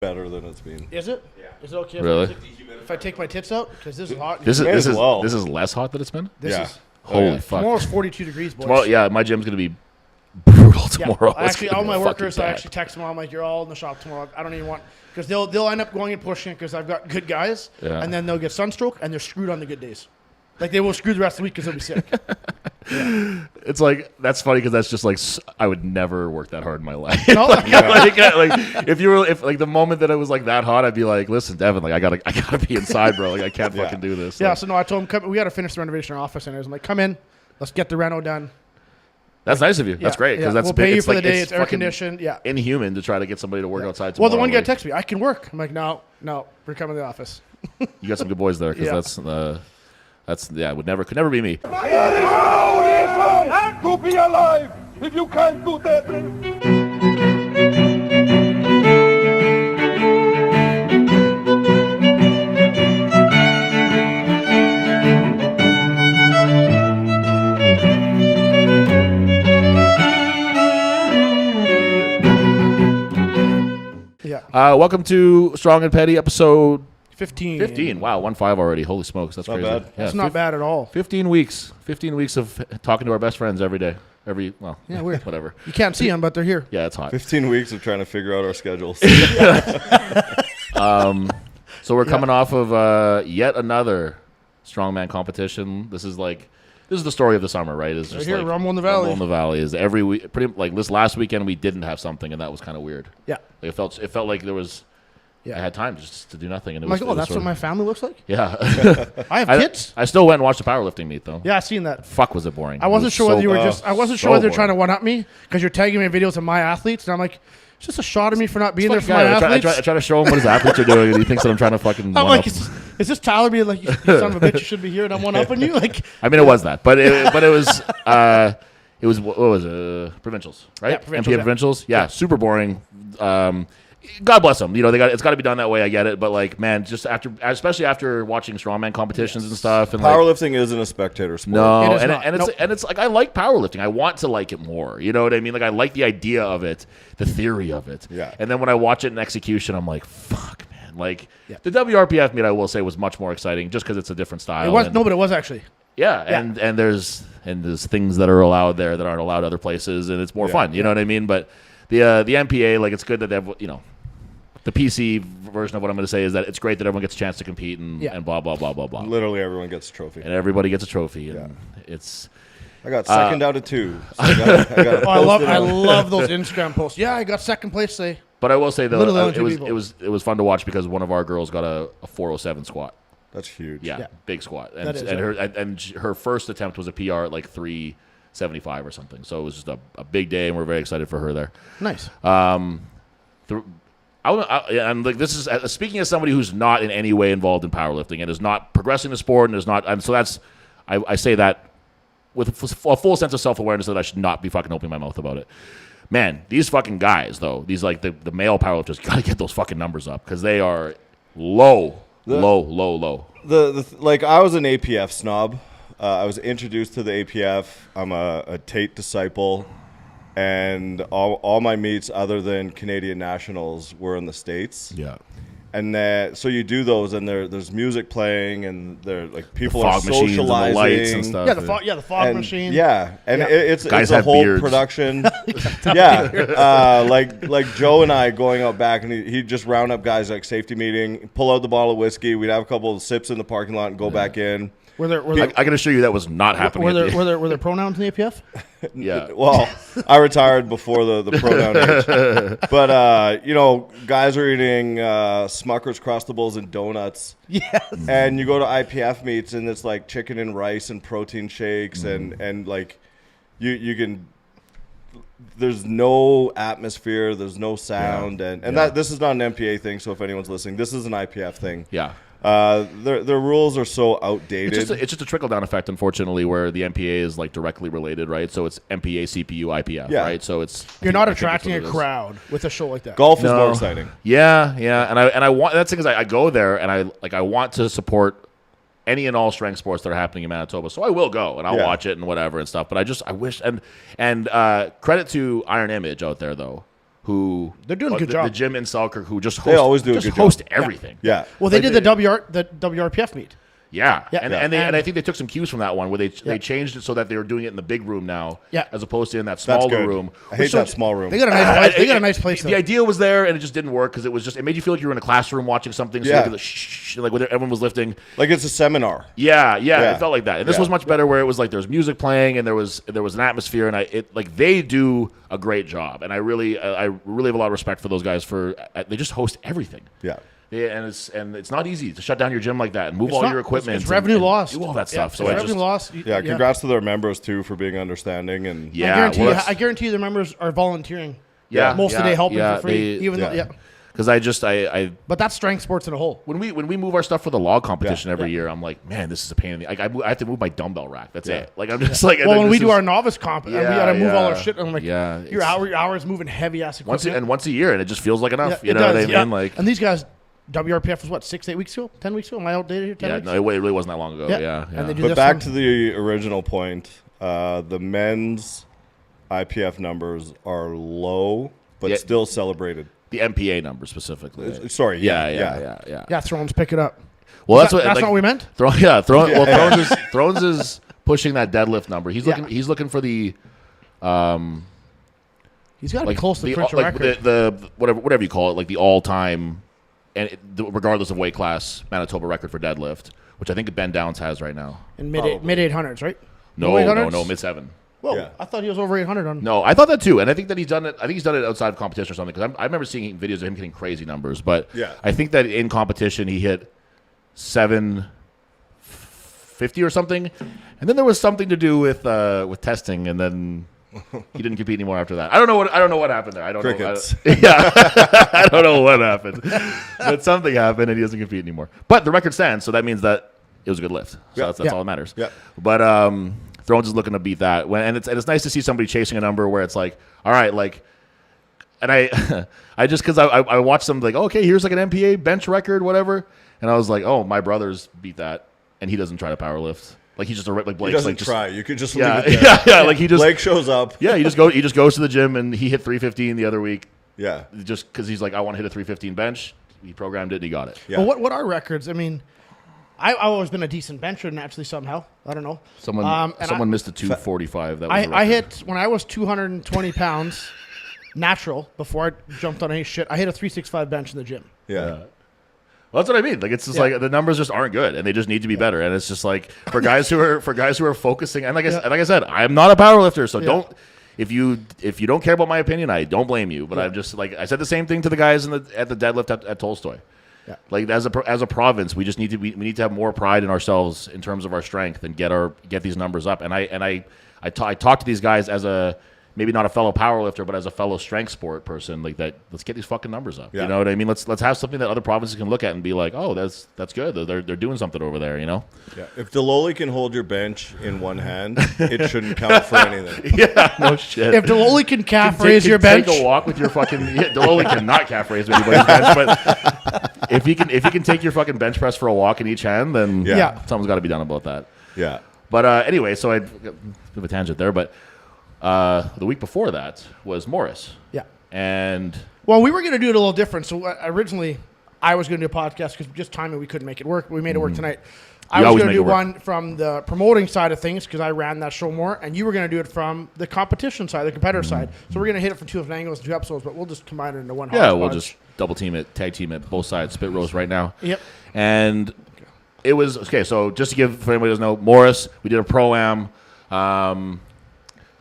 better than it's been. Is it? Yeah. Is it okay Really? if I take my tits out? Because this is hot. This May as is well. this is less hot than it's been. This Yeah. is Holy fuck! tomorrow's 42 degrees, boys. Tomorrow, yeah, my gym's gonna be brutal tomorrow. I It's actually, gonna all be my fucking workers, I bad. actually text them all. I'm like, you're all in the shop tomorrow. I don't even want, because they'll end up going and pushing because I've got good guys, Yeah. and then they'll get sunstroke and they're screwed on the good days. Like they will screw the rest of the week because they'll be sick. It's like that's funny because that's just like I would never work that hard in my life. No? like if like the moment that it was like that hot, I'd be like, listen, Devin, like I gotta be inside, bro. Like I can't fucking do this. Yeah, Like, so no, I told him we got to finish the renovation in our office, and I was like, come in, let's get the reno done. that's nice of you. That's great because that's we'll pay you it's for like, the day. It's air fucking conditioned. Yeah. inhuman to try to get somebody to work outside Well, tomorrow. the one guy like, texted me, I can work. I'm like, no, we're coming to the office. you got some good boys there because Yeah. that's could never be me. To be alive if you can't do that. Yeah. Welcome to Strong and Petty episode 15. 15. Wow, 1-5 already. Holy smokes, that's Not crazy. bad. Yeah, That's not bad at all. 15 weeks. 15 weeks of talking to our best friends every day. Yeah, weird. Whatever. You can't see them, but they're here. Yeah, it's hot. 15 weeks of trying to figure out our schedules. So we're coming off of yet another strongman competition. This is the story of the summer, right? It's just here, like Rumble in the Valley. Rumble in the Valley is every week. Pretty like this last weekend we didn't have something, and that was kind of weird. Yeah. Like, it felt like there was. Yeah. I had time just to do nothing, and it I'm was. like, it oh, was that's sort what of- my family looks like? Yeah. I have kids? I still went and watched the powerlifting meet though. Yeah, I seen that. Fuck, was it boring? I wasn't sure whether you were I wasn't sure whether you're trying to one-up me because you're tagging me in videos of my athletes, and I'm like, it's just a shot of me for not being there for my athletes. I try to show him what his athletes are doing, and he thinks that I'm trying to fucking. I'm one-up like, him. is this Tyler being like, you son of a bitch, you should be here, and I'm one-upping you? Like, I mean, it was that, but it was what was it? Provincials, right? Yeah, provincials, MPA provincials. Yeah, super boring. God bless them. You know, it's got to be done that way. I get it, but like, man, especially after watching strongman competitions and stuff, and Powerlifting isn't a spectator sport. no, It is not. and it's like I like powerlifting. I want to like it more. You know what I mean? Like I like the idea of it, the theory of it. Yeah. And then when I watch it in execution, I'm like, fuck, man. Like the WRPF meet, I will say, was much more exciting just because it's a different style. it was, and- no, but it was actually. yeah, and there's things that are allowed there that aren't allowed other places, and it's more fun. You know what I mean? But the MPA, like, it's good that they have, you know, the PC version of what I'm going to say is that it's great that everyone gets a chance to compete and blah blah blah blah blah, Literally everyone gets a trophy. and everybody gets a trophy, and it's. I got second out of 2. So I got I love those Instagram posts. Yeah, I got second place today. But I will say though, Literally only it two was fun to watch because one of our girls got a 407 squat. That's huge. Yeah, big squat, and That is, her first attempt was a PR at like 375 or something. So it was just a big day, and we're very excited for her there. Nice. And like this is speaking as somebody who's not in any way involved in powerlifting and is not progressing the sport and is not, and so that's I say that with a full sense of self-awareness that I should not be fucking opening my mouth about it. Man, these fucking guys though, these like the male powerlifters, gotta get those fucking numbers up because they are low. Like I was an APF snob. I was introduced to the APF. I'm a Tate disciple. And all my meets other than Canadian Nationals were in the States. Yeah. And so you do those, and there's music playing, and they're like people Fog are machines and the socializing, lights and stuff. The fog and, machine. Yeah, and it's Guys a have whole beards. production. Yeah, like Joe and I going out back, and he'd just round up guys like safety meeting, pull out the bottle of whiskey. We'd have a couple of sips in the parking lot and go back in. Were there I can assure you that was not happening. were there pronouns in the APF? Yeah. Well, I retired before the pronoun age. But, you know, guys are eating Smucker's Crustables and donuts. Yes. And you go to IPF meets, and it's like chicken and rice and protein shakes. And like, you can... There's no atmosphere. There's no sound. And this is not an MPA thing, so if anyone's listening, this is an IPF thing. Yeah. Their rules are so outdated. It's just a trickle down effect, unfortunately, where the MPA is like directly related, right? So it's MPA, CPU, IPF, right? So it's You're not I think that's attracting what a it is. crowd with a show like that. Golf is more exciting. Yeah, and I want that's the thing is I go there and I want to support any and all strength sports that are happening in Manitoba, so I will go and I'll watch it and whatever and stuff. But I wish and credit to Iron Image out there though. who They're doing a good the job. gym in Selkirk who just host, They always do a good job. host everything. Yeah. Well, they Like did the WRPF meet. Yeah. Yeah. And I think they took some cues from that one where they Yeah. changed it so that they were doing it in the big room now, Yeah. as opposed to in that That's smaller good. room. I hate that small room. They got a nice place. They got a nice place. The though. idea was there, and it just didn't work because it made you feel like you were in a classroom watching something. So Yeah. you had to shh, like when everyone was lifting. Like it's a seminar. Yeah, Yeah. it felt like that. And this Yeah. was much better, where it was like there was music playing and there was an atmosphere, and they do a great job, and I really have a lot of respect for those guys for they just host everything. Yeah. Yeah, and it's not easy to shut down your gym like that and move all your equipment. It's and- revenue and loss. do all that stuff. So it's I revenue just loss. Yeah. Congrats to their members too for being understanding and yeah, I guarantee you, their members are volunteering. Yeah, most of the day helping for free. they- Even though, yeah. because I but that's strength sports in a whole. when we move our stuff for the log competition Yeah. every year, I'm like, man, this is a pain in the. Like, I have to move my dumbbell rack. That's Yeah. it. Like I'm just like. and Well, then when we this do is- our novice comp, and we Yeah, gotta move all our yeah. shit. I'm like, Yeah, your it's- hours moving heavy ass equipment. once a year, and it just feels like enough. Yeah, You it know what does, I yeah. mean? Like, and these guys, WRPF was what 6-8 weeks ago, 10 weeks ago. Am I outdated here? 10 yeah, weeks? no, it really wasn't that long ago. Yeah. And they do But this back one. to the original point, the men's IPF numbers are low, but Yeah. still celebrated. The MPA number specifically. Sorry, Yeah. Yeah, Thrones, pick it up. Well, that's That's what not what we meant. Thrones is pushing that deadlift number. He's Yeah. looking for the He's got to like be close to the the, provincial like record. the whatever you call it, like the all time, and regardless of weight class, Manitoba record for deadlift, which I think Ben Downs has right now. In mid 800s, right? No, Low 800s? no, mid 7. Whoa, Yeah. I thought he was over 800 on. No, I thought that too, and I think that he's done it. I think he's done it outside of competition or something. Because I remember seeing videos of him getting crazy numbers, but Yeah. I think that in competition he hit 750 or something, and then there was something to do with testing, and then he didn't compete anymore after that. I don't know what happened there. I don't Crickets. know. Yeah, I don't know what happened, but something happened, and he doesn't compete anymore. But the record stands, so that means that it was a good lift. So Yeah. that's Yeah. all that matters. Yeah. But Thrones is looking to beat that, and it's nice to see somebody chasing a number where it's like, all right, like, and I I just because I watched them like, okay, here's like an MPA bench record, whatever, and I was like, oh, my brother's beat that, and he doesn't try to power lift. Like he's just like He Blake's doesn't like just, try. You could just yeah, leave it there. yeah, like he just Blake shows up. yeah, he just goes to the gym and he hit 315 the other week Yeah. just because he's like, I want to hit a 315 bench. He programmed it and he got it. Yeah. But what are records? I mean, I've always been a decent bencher naturally somehow. I don't know. Someone And missed a 245. That was the I record. hit when I was 220 pounds natural before I jumped on any shit. I hit a 365 bench in the gym. Yeah. Well, that's what I mean. Like it's just like the numbers just aren't good, and they just need to be better. And it's just like for guys who are focusing. And like I said, I'm not a power lifter, so don't. If you don't care about my opinion, I don't blame you. But I'm just like I said the same thing to the guys at the deadlift at Tolstoy. Yeah. Like as a province, we just need to have more pride in ourselves in terms of our strength and get these numbers up. And I talk to these guys as a maybe not a fellow powerlifter, but as a fellow strength sport person, like that. Let's get these fucking numbers up. Yeah. You know what I mean? Let's have something that other provinces can look at and be like, oh, that's good. They're doing something over there. You know? Yeah. If Deloli can hold your bench in one hand, it shouldn't count for anything. Yeah, no shit. If Deloli can calf raise your bench, Take a walk with your fucking. Deloli cannot calf raise with anybody's bench, but if he can take your fucking bench press for a walk in each hand, then Yeah. something's got to be done about that. Yeah. But anyway, so I got a bit of a tangent there, but the week before that was Morris, yeah. and Well, we were going to do it a little different. So originally, I was going to do a podcast because just timing, we couldn't make it work. We made it work tonight. I was always going to make do it work. one from the promoting side of things because I ran that show more, and you were going to do it from the competition side, the competitor side. So we're going to hit it from two different angles, 2 episodes, but we'll just combine it into one. yeah, we'll hodgepodge. just double team it, tag team it, both sides, spit roast right now. Yep. And it was okay. So just to give for anybody who doesn't know, Morris, we did a pro-am.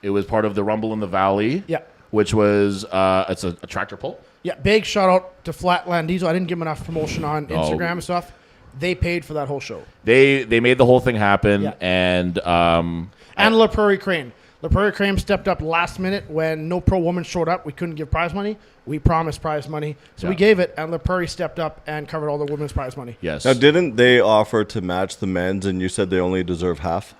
It was part of the Rumble in the Valley. Yeah. Which was it's a tractor pull. Yeah, big shout out to Flatland Diesel. I didn't give them enough promotion on Instagram and stuff. They paid for that whole show. They made the whole thing happen, Yeah. and La Prairie Crane. La Prairie Crane stepped up last minute when no pro woman showed up. We couldn't give prize money. We promised prize money. So we Yeah. gave it, and La Prairie stepped up and covered all the women's prize money. yes, Now, didn't they offer to match the men's, and you said they only deserve half?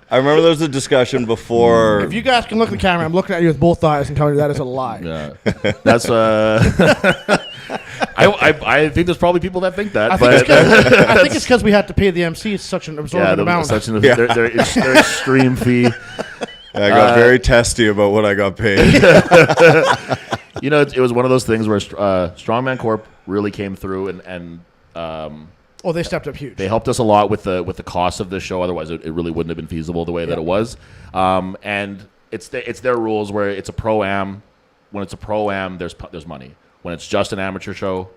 I remember there was a discussion before. If you guys can look at the camera, I'm looking at you with both eyes and telling you that is a lie. yeah, that's I think there's probably people that think that, I but think it's because we had to pay the MC such an absorbent amount. they're extreme fee. I got very testy about what I got paid. You know, it was one of those things where Strongman Corp really came through and they stepped up huge. they helped us a lot with the cost of this show. Otherwise, it really wouldn't have been feasible the way that it was. And it's their rules where it's a pro-am. When it's a pro-am, there's money. When it's just an amateur show,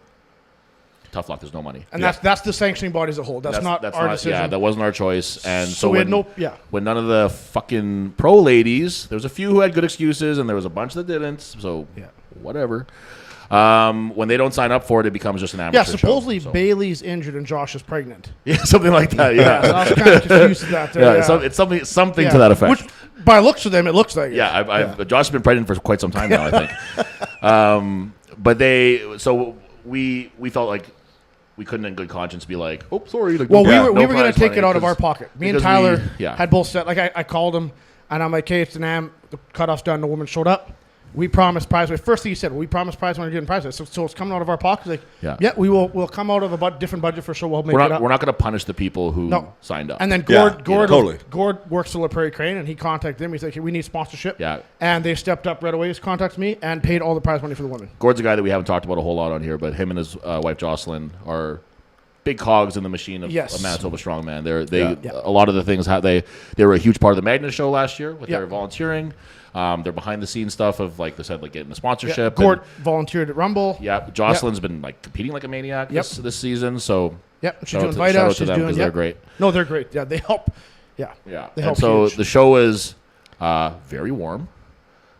tough luck. There's no money. And that's the sanctioning body as a whole. That's not our decision. Yeah, that wasn't our choice. And so we when, had when none of the fucking pro ladies, there was a few who had good excuses, and there was a bunch that didn't. So whatever. When they don't sign up for it, it becomes just an amateur show. Supposedly So. Bailey's injured and Josh is pregnant. Yeah, something like that. Yeah, So I was kind of confused with that. There, it's something to that effect. Which, by looks of them, it looks like it. Yeah, Josh has been pregnant for quite some time now, I think. But we felt like we couldn't in good conscience be like, oh, sorry. Like, Well, no we were going prize to take money, it out of our 'cause- pocket. Me and because Tyler we had both said, like, I called him, and I'm like, hey, it's an am. The cutoff's done. The woman showed up. We promised prize. First thing he said, we promised prize when we're getting prize. So it's coming out of our pockets. Like, we'll come out of a different budget for sure. We'll make it up. We're not going to punish the people who signed up. And then Gord works for La Prairie Crane, and he contacted them. He's like, hey, we need sponsorship. Yeah. And they stepped up right away. He contacted me and paid all the prize money for the women. Gord's a guy that we haven't talked about a whole lot on here, but him and his wife Jocelyn are big cogs in the machine of Manitoba Strongman. A lot of the things they were a huge part of the Magnus show last year with their volunteering. They're behind the scenes stuff of, like they said, like getting the sponsorship. Gord volunteered at Rumble. Yeah, Jocelyn's been like competing like a maniac this season. So she's doing shout out to them because they're great. No, they're great. Yeah, they help. Yeah, And they help. so huge. the show is very warm.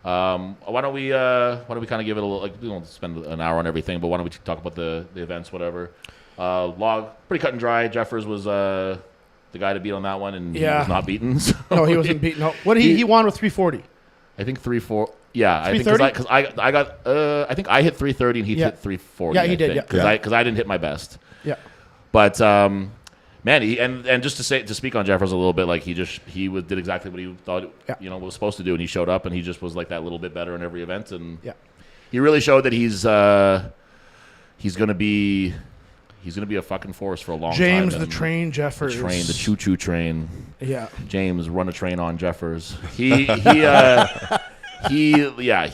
Why don't we kind of give it a little, like, we won't spend an hour on everything, but why don't we talk about the events, whatever. Log pretty cut and dry. Jeffers was the guy to beat on that one, and he was not beaten. So no, he wasn't beaten. No, what he won with 340. I think 3-4. Yeah, I think because I got I think I hit 330 and he hit 340. Yeah, he did. Because I didn't hit my best. Yeah, but man, and just to speak on Jeffers a little bit, like he did exactly what he thought was supposed to do, and he showed up and he just was like that little bit better in every event, and he really showed that he's gonna be a fucking force for a long time. James the Train Jeffers. The choo-choo train. Yeah. James, run a train on Jeffers. He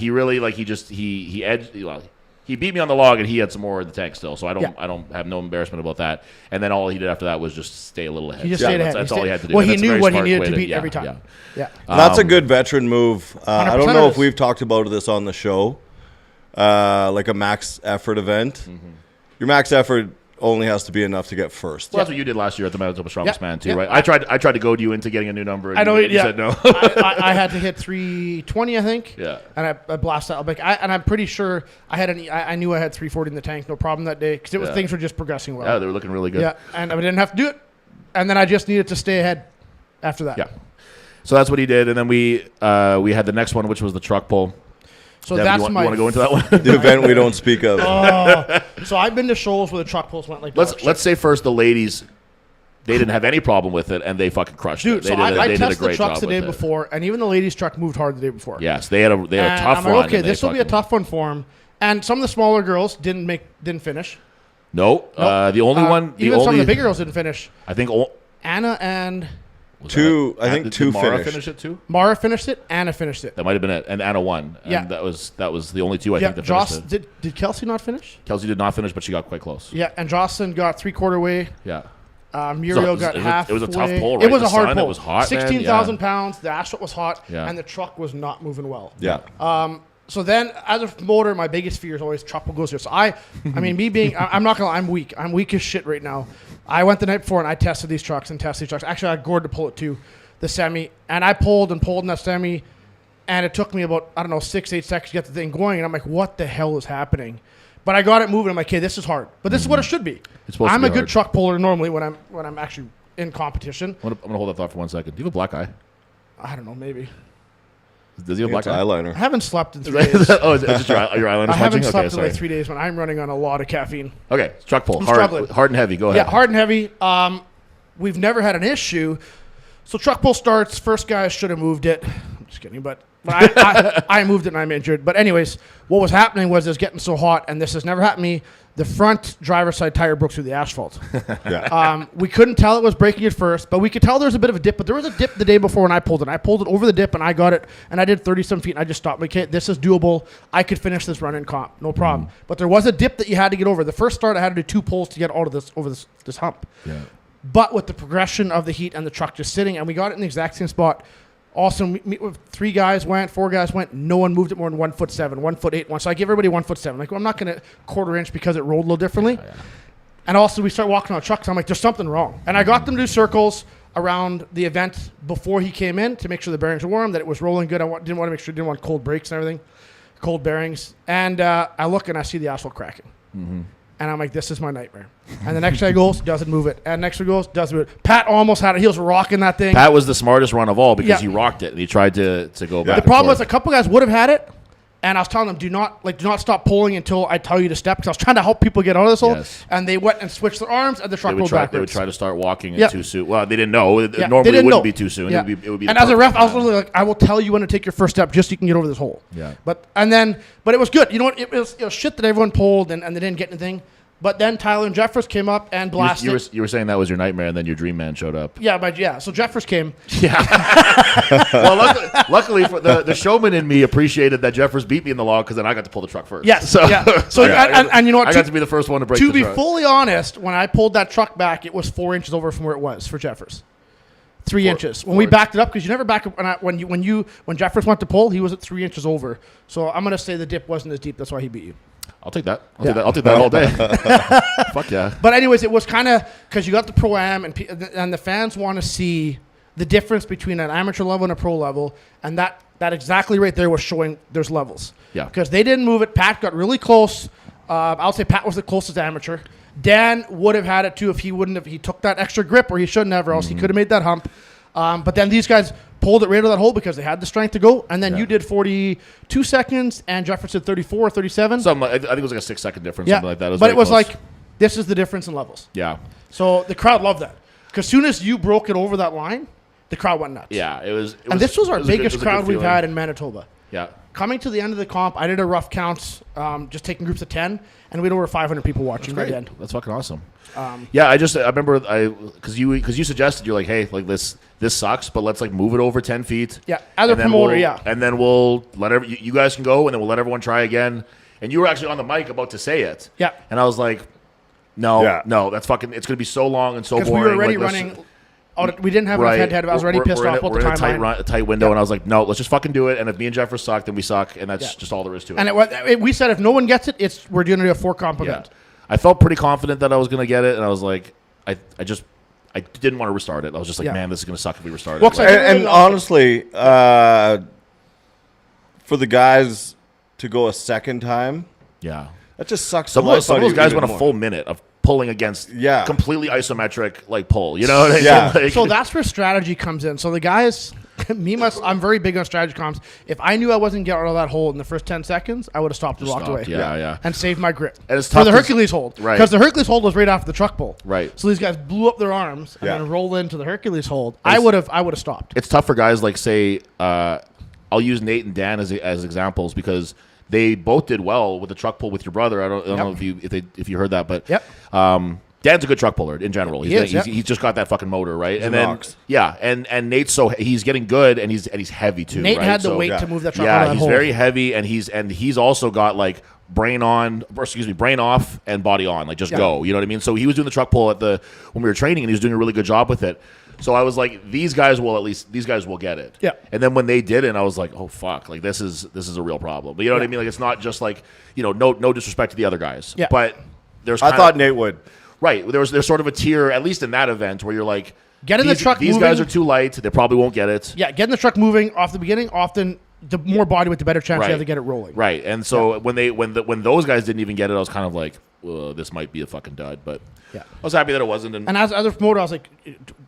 really, like, he edged. Well, he beat me on the log, and he had some more in the tank still. So I don't have no embarrassment about that. And then all he did after that was just stay a little ahead. He just stayed ahead. That's all he had to do. Well, And he that's a knew very what he smart needed way to beat every time. Yeah. That's a good veteran move. I don't know if is. we've talked about this on the show, like a max effort event. Mm-hmm. Your max effort only has to be enough to get first. Well, that's what you did last year at the Manitoba Strongest Man too, right? I tried to goad you into getting a new number. And I know. you said no. I had to hit 320, I think. Yeah. And I blasted out. And I'm pretty sure I knew I had 340 in the tank, no problem that day, because things were just progressing well. Yeah, they were looking really good. Yeah, and I didn't have to do it. And then I just needed to stay ahead after that. Yeah. So that's what he did, and then we had the next one, which was the truck pull. So Devin, that's you want to go into that one? The event we don't speak of. So I've been to shows where the truck pulls went like Let's say first the ladies, they didn't have any problem with it, and they fucking crushed Dude, it. so They I did a tested the great trucks job the day with it. before, and even the ladies' truck moved hard the day before. Yes, they had a tough I'm run. like, okay, and this will be a fucking- tough one for them. And some of the smaller girls didn't finish. No, the only one. Even some of the bigger girls didn't finish. I think Anna and Two did Mara finished. finish it too? Mara finished it. Anna finished it. That might have been it, and Anna won. And Yeah. that was the only two I Yeah, think that Joss finished it. did Kelsey not finish? Kelsey did not finish, but she got quite close. Yeah, and Jocelyn got 3/4 way. Yeah. Muriel got half. It was a tough pull, right? It was The a hard sun, pull. it was hot, man. 16,000 pounds. The asphalt was hot, Yeah. and the truck was not moving well. Yeah. So then, as a promoter, my biggest fear is always truck will goes here. So I mean, me being, I'm not gonna, I'm weak. I'm weak as shit right now. I went the night before and I tested these trucks. Actually, I got Gord to pull it too, the semi, and I pulled in that semi, and it took me about 6-8 seconds to get the thing going, and I'm like, what the hell is happening? But I got it moving. I'm like, okay, this is hard, but this is what it should be. It's supposed to I'm be a good hard. truck puller normally when I'm actually in competition. I'm gonna hold that thought for 1 second. Do you have a black eye? I don't know, maybe. Does he have a black It's eye? I eyeliner. haven't slept in 3 days. Oh, is it just your eyeliner? I haven't smudging? slept Okay, in like sorry. 3 days when I'm running on a lot of caffeine. Okay, truck pull. I'm struggling. Hard and heavy. Go ahead. Yeah, hard and heavy. We've never had an issue. So truck pull starts. First guy should have moved it. I'm just kidding, but But I moved it and I'm injured. But anyways, what was happening was it was getting so hot, and this has never happened to me. The front driver's side tire broke through the asphalt. We couldn't tell it was breaking at first, but we could tell there was a bit of a dip. But there was a dip the day before when I pulled it. I pulled it over the dip, and I got it, and I did 30-some feet, and I just stopped. Okay, this is doable. I could finish this run in comp, no problem. But there was a dip that you had to get over. The first start, I had to do 2 pulls to get out of over this hump. Yeah. But with the progression of the heat and the truck just sitting, and we got it in the exact same spot. Also, 4 guys went. No one moved it more than 1'7", 1'8". So I give everybody 1'7". Like, well, I'm not going to quarter inch because it rolled a little differently. Yeah. And also, we start walking on trucks. I'm like, there's something wrong. And I got them to do circles around the event before he came in to make sure the bearings were warm, that it was rolling good. Didn't want cold brakes and everything, cold bearings. And I look and I see the asphalt cracking. Mm-hmm. And I'm like, this is my nightmare. And the next guy goes, doesn't move it. And next guy goes, doesn't move it. Pat almost had it. He was rocking that thing. Pat was the smartest run of all because he rocked it and he tried to go back. The problem was a couple guys would have had it. And I was telling them, do not stop pulling until I tell you to step. Because I was trying to help people get out of this hole. Yes. And they went and switched their arms and the truck rolled backwards. They would try to start walking it too soon. Well, they didn't know. Normally it wouldn't be too soon. Yeah. It would be and as a ref, I was literally like, I will tell you when to take your first step just so you can get over this hole. Yeah. But it was good. You know what? It was shit that everyone pulled and they didn't get anything. But then Tyler and Jeffers came up and blasted. You were saying that was your nightmare, and then your dream man showed up. Yeah, so Jeffers came. Yeah. Well, luckily for the showman in me appreciated that Jeffers beat me in the log because then I got to pull the truck first. Yes. So and you know what? I got to be the first one to break. To the be truck. fully honest, when I pulled that truck back, it was 4 inches over from where it was for Jeffers. 3 inches. When we backed it up, because you never back up when Jeffers went to pull, he was at 3 inches over. So I'm gonna say the dip wasn't as deep. That's why he beat you. I'll take that. I'll take that all day. Fuck yeah. But anyways, it was kind of because you got the pro-am and the fans want to see the difference between an amateur level and a pro level, and that exactly right there was showing there's levels. Yeah. Because they didn't move it. Pat got really close. I'll say Pat was the closest amateur. Dan would have had it too if he took that extra grip, or he shouldn't have, or else he could have made that hump. But then these guys pulled it right out of that hole because they had the strength to go. And then you did 42 seconds, and Jefferson 34, 37. I think it was like a 6-second difference, something like that. But it was like, this is the difference in levels. Yeah. So the crowd loved that. Because as soon as you broke it over that line, the crowd went nuts. Yeah, and this was our biggest crowd we've had in Manitoba. Yeah. Coming to the end of the comp, I did a rough count, just taking groups of 10, and we had over 500 people watching by the end. That's fucking awesome. I remember because you suggested, you're like, hey, like this sucks, but let's like move it over 10 feet. Yeah, as a promoter, and then we'll let you guys can go, and then we'll let everyone try again. And you were actually on the mic about to say it. Yeah. And I was like, no, that's fucking. It's gonna be so long and so boring. Because we were already running. We didn't have enough head-to-head. I was already pissed off about the timeline. We're in a tight window, and I was like, no, let's just fucking do it. And if me and Jeffers suck, then we suck, and that's just all there is to it. And we said if no one gets it, we're going to do a 4-comp event. I felt pretty confident that I was going to get it, and I was like, I didn't want to restart it. I was just like, man, this is going to suck if we restart it. And honestly, for the guys to go a second time, that just sucks. Some of those guys went a full minute of pulling against completely isometric like pull. You know what I mean? Yeah. Like, so that's where strategy comes in. So the guys, I'm very big on strategy comps. If I knew I wasn't getting out of that hole in the first 10 seconds, I would have stopped and walked away. Yeah. And saved my grip. And it's tough for the Hercules hold. Right. Because the Hercules hold was right after the truck pull. Right. So these guys blew up their arms and then rolled into the Hercules hold. I would have stopped. It's tough for guys like, say, I'll use Nate and Dan as examples because they both did well with the truck pull with your brother. I don't know if you heard that, but Dan's a good truck puller in general. He's just got that fucking motor, right? He's and Nate's he's getting good and he's heavy too. Nate right? had the weight to move that truck out of that he's hole. very heavy and he's also got like brain off and body on, like just go. You know what I mean? So he was doing the truck pull when we were training and he was doing a really good job with it. So I was like, these guys will get it. Yeah. And then when they didn't, I was like, oh fuck, like this is a real problem. But you know what I mean? Like it's not just like, no disrespect to the other guys. Yeah. But I thought Nate would. Right. There's sort of a tier, at least in that event, where you're like, get in the truck these moving. guys are too light. They probably won't get it. Yeah, get in the truck moving off the beginning. Often, the more body weight, the better chance you have to get it rolling. Right. And so when those guys didn't even get it, I was kind of like, this might be a fucking dud. But I was happy that it wasn't. And as a promoter, I was like,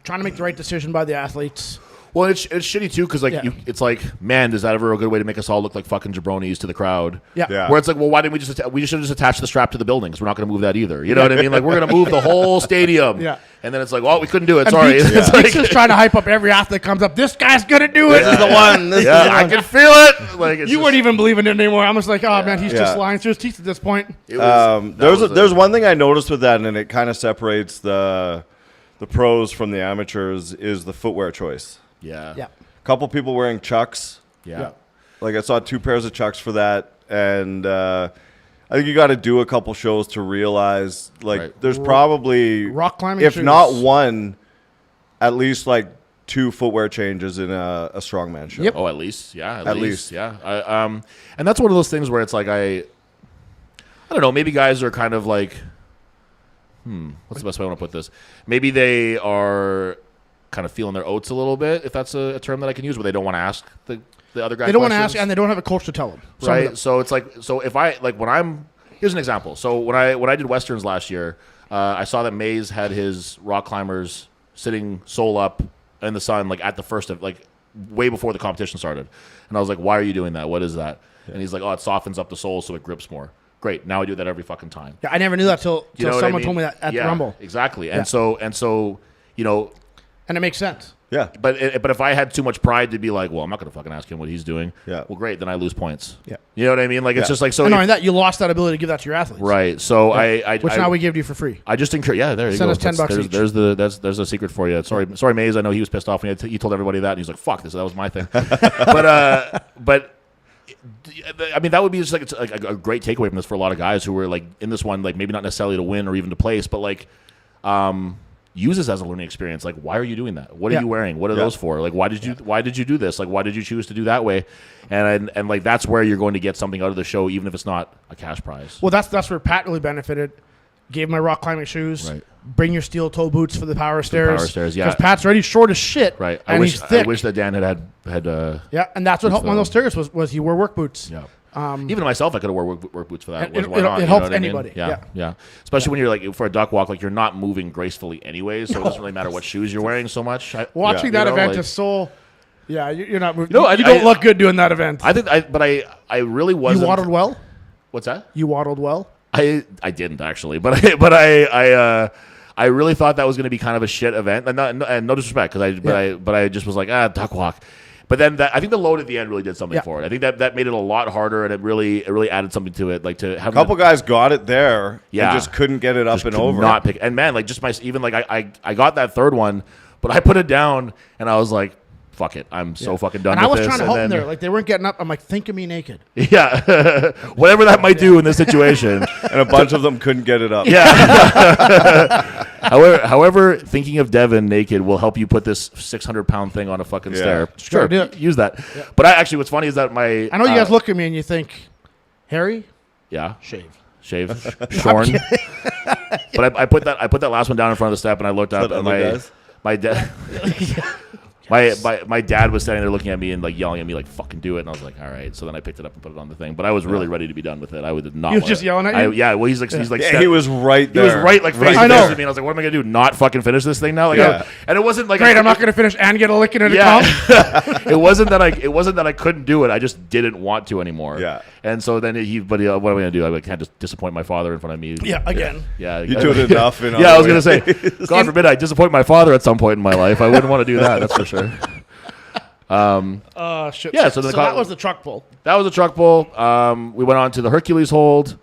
trying to make the right decision by the athletes. Well, it's shitty too because Yeah. it's like, man, is that ever a good way to make us all look like fucking jabronis to the crowd? Yeah. Yeah. Where it's like, well, why didn't we just should have just attached the strap to the building because we're not going to move that either. You know what I mean? Like we're going to move the whole stadium. Yeah. And then it's like, well, we couldn't do it. And Sorry. Beats, It's Beats like, is trying to hype up every athlete that comes up. This guy's gonna do it. This is the one. This is yeah, the I one. can feel it. Like it's You just, weren't even believing it anymore. I'm just like, oh man, he's just Yeah. lying through his teeth at this point. it was- that was There's one thing I noticed with that, and it kind of separates the pros from the amateurs is the footwear choice. yeah. Yeah. A couple people wearing Chucks. Yeah. Like I saw 2 pairs of Chucks for that, and I think you got to do a couple shows to realize like Right. there's probably Rock climbing if shoes. not one, at least like 2 footwear changes in a strongman show. Yep. Oh, at least, yeah, At least. yeah. And that's one of those things where it's like I don't know. Maybe guys are kind of like, what's the best way I want to put this? Maybe they are kind of feeling their oats a little bit, if that's a term that I can use, where they don't want to ask the other guy. They don't want to ask, questions. and they don't have a coach to tell them. Some of them. Right. So it's like, so if I like when I'm here's an example. So when I did Westerns last year, I saw that Mays had his rock climbers sitting sole up in the sun, like at the first of like way before the competition started, and I was like, why are you doing that? What is that? And he's like, oh, it softens up the sole so it grips more. Great. Now I do that every fucking time. Yeah, I never knew that till You know what I someone mean? told me that at the Rumble, Exactly. Yeah. And so you know. and it makes sense. Yeah. But if I had too much pride to be like, well, I'm not going to fucking ask him what he's doing. Yeah. Well, great. Then I lose points. Yeah. You know what I mean? Like it's Yeah. just like so. And if- knowing that, you lost that ability to give that to your athletes. right. So Which now we give to you for free. I just encourage. Yeah, there you Send go. us $10 There's, each. there's a secret for you. Sorry, Mays. I know he was pissed off when he told everybody that, and he's like, "Fuck this." That was my thing. but I mean, that would be just like it's like a great takeaway from this for a lot of guys who were like in this one, like maybe not necessarily to win or even to place, but like use this as a learning experience. Like, why are you doing that? What are Yeah. you wearing? What are Yeah. those for? Like, why did you do this? Like, why did you choose to do that way? And like that's where you're going to get something out of the show, even if it's not a cash prize. Well, that's where Pat really benefited. Gave my rock climbing shoes. Right. Bring your steel toe boots for the power stairs. power stairs, yeah. Because Pat's already short as shit. Right. And he's thick. I wish that Dan had. Yeah, and that's what helped me on for those stairs was he wore work boots. Yeah. Even myself, I could have wore work boots for that. And Why not? it You know helps what I mean? anybody, Yeah, yeah. Especially when you're like for a duck walk, like you're not moving gracefully anyway, so it doesn't really matter what shoes you're wearing so much. Watching you that know, event like- is so. Yeah, you're not moving. You know, you don't look good doing that event. I think, but I really wasn't. You waddled well. What's that? You waddled well. I didn't actually, but I really thought that was going to be kind of a shit event, and no disrespect, but I just was like duck walk. But then I think the load at the end really did something Yeah. for it. I think that made it a lot harder, and it really added something to it. Like to have A couple guys got it there Yeah. and just couldn't get it up and could over. Not pick, and man, like just I got that third one, but I put it down, and I was like, fuck it, I'm so fucking done. And I with was this. trying to And help them then- there. Like they weren't getting up. I'm like, think of me naked. Yeah, whatever that might do in this situation. and a bunch of them couldn't get it up. Yeah. However, thinking of Devin naked will help you put this 600-pound thing on a fucking Yeah. stair. Sure, Sure, do it. use that. But actually, what's funny is that my I know you guys look at me and you think, Harry, yeah shave. shave shorn. But I put that last one down in front of the step, and I looked up, that and other guys? my dad. My dad was standing there looking at me and like yelling at me like fucking do it, and I was like, all right. So then I picked it up and put it on the thing, but I was really ready to be done with it. I would not. He was want just it. yelling at you? Yeah, well he's like Yeah, he was right he there. was right like face Right to there. face with me, and I was like, what am I gonna do? Not fucking finish this thing now? Like, Yeah. and it wasn't like Great, I'm not going to finish and get a lick in it. Yeah, it wasn't that I couldn't do it. I just didn't want to anymore. Yeah. And so then what am I gonna do? I can't just disappoint my father in front of me. Yeah, again. Yeah. You do it enough. In Yeah, I was other gonna ways. say, God forbid I disappoint my father at some point in my life. I wouldn't want to do that. That's for sure. Shit. Yeah, so the that was the truck pull. That was a truck pull. We went on to the Hercules hold.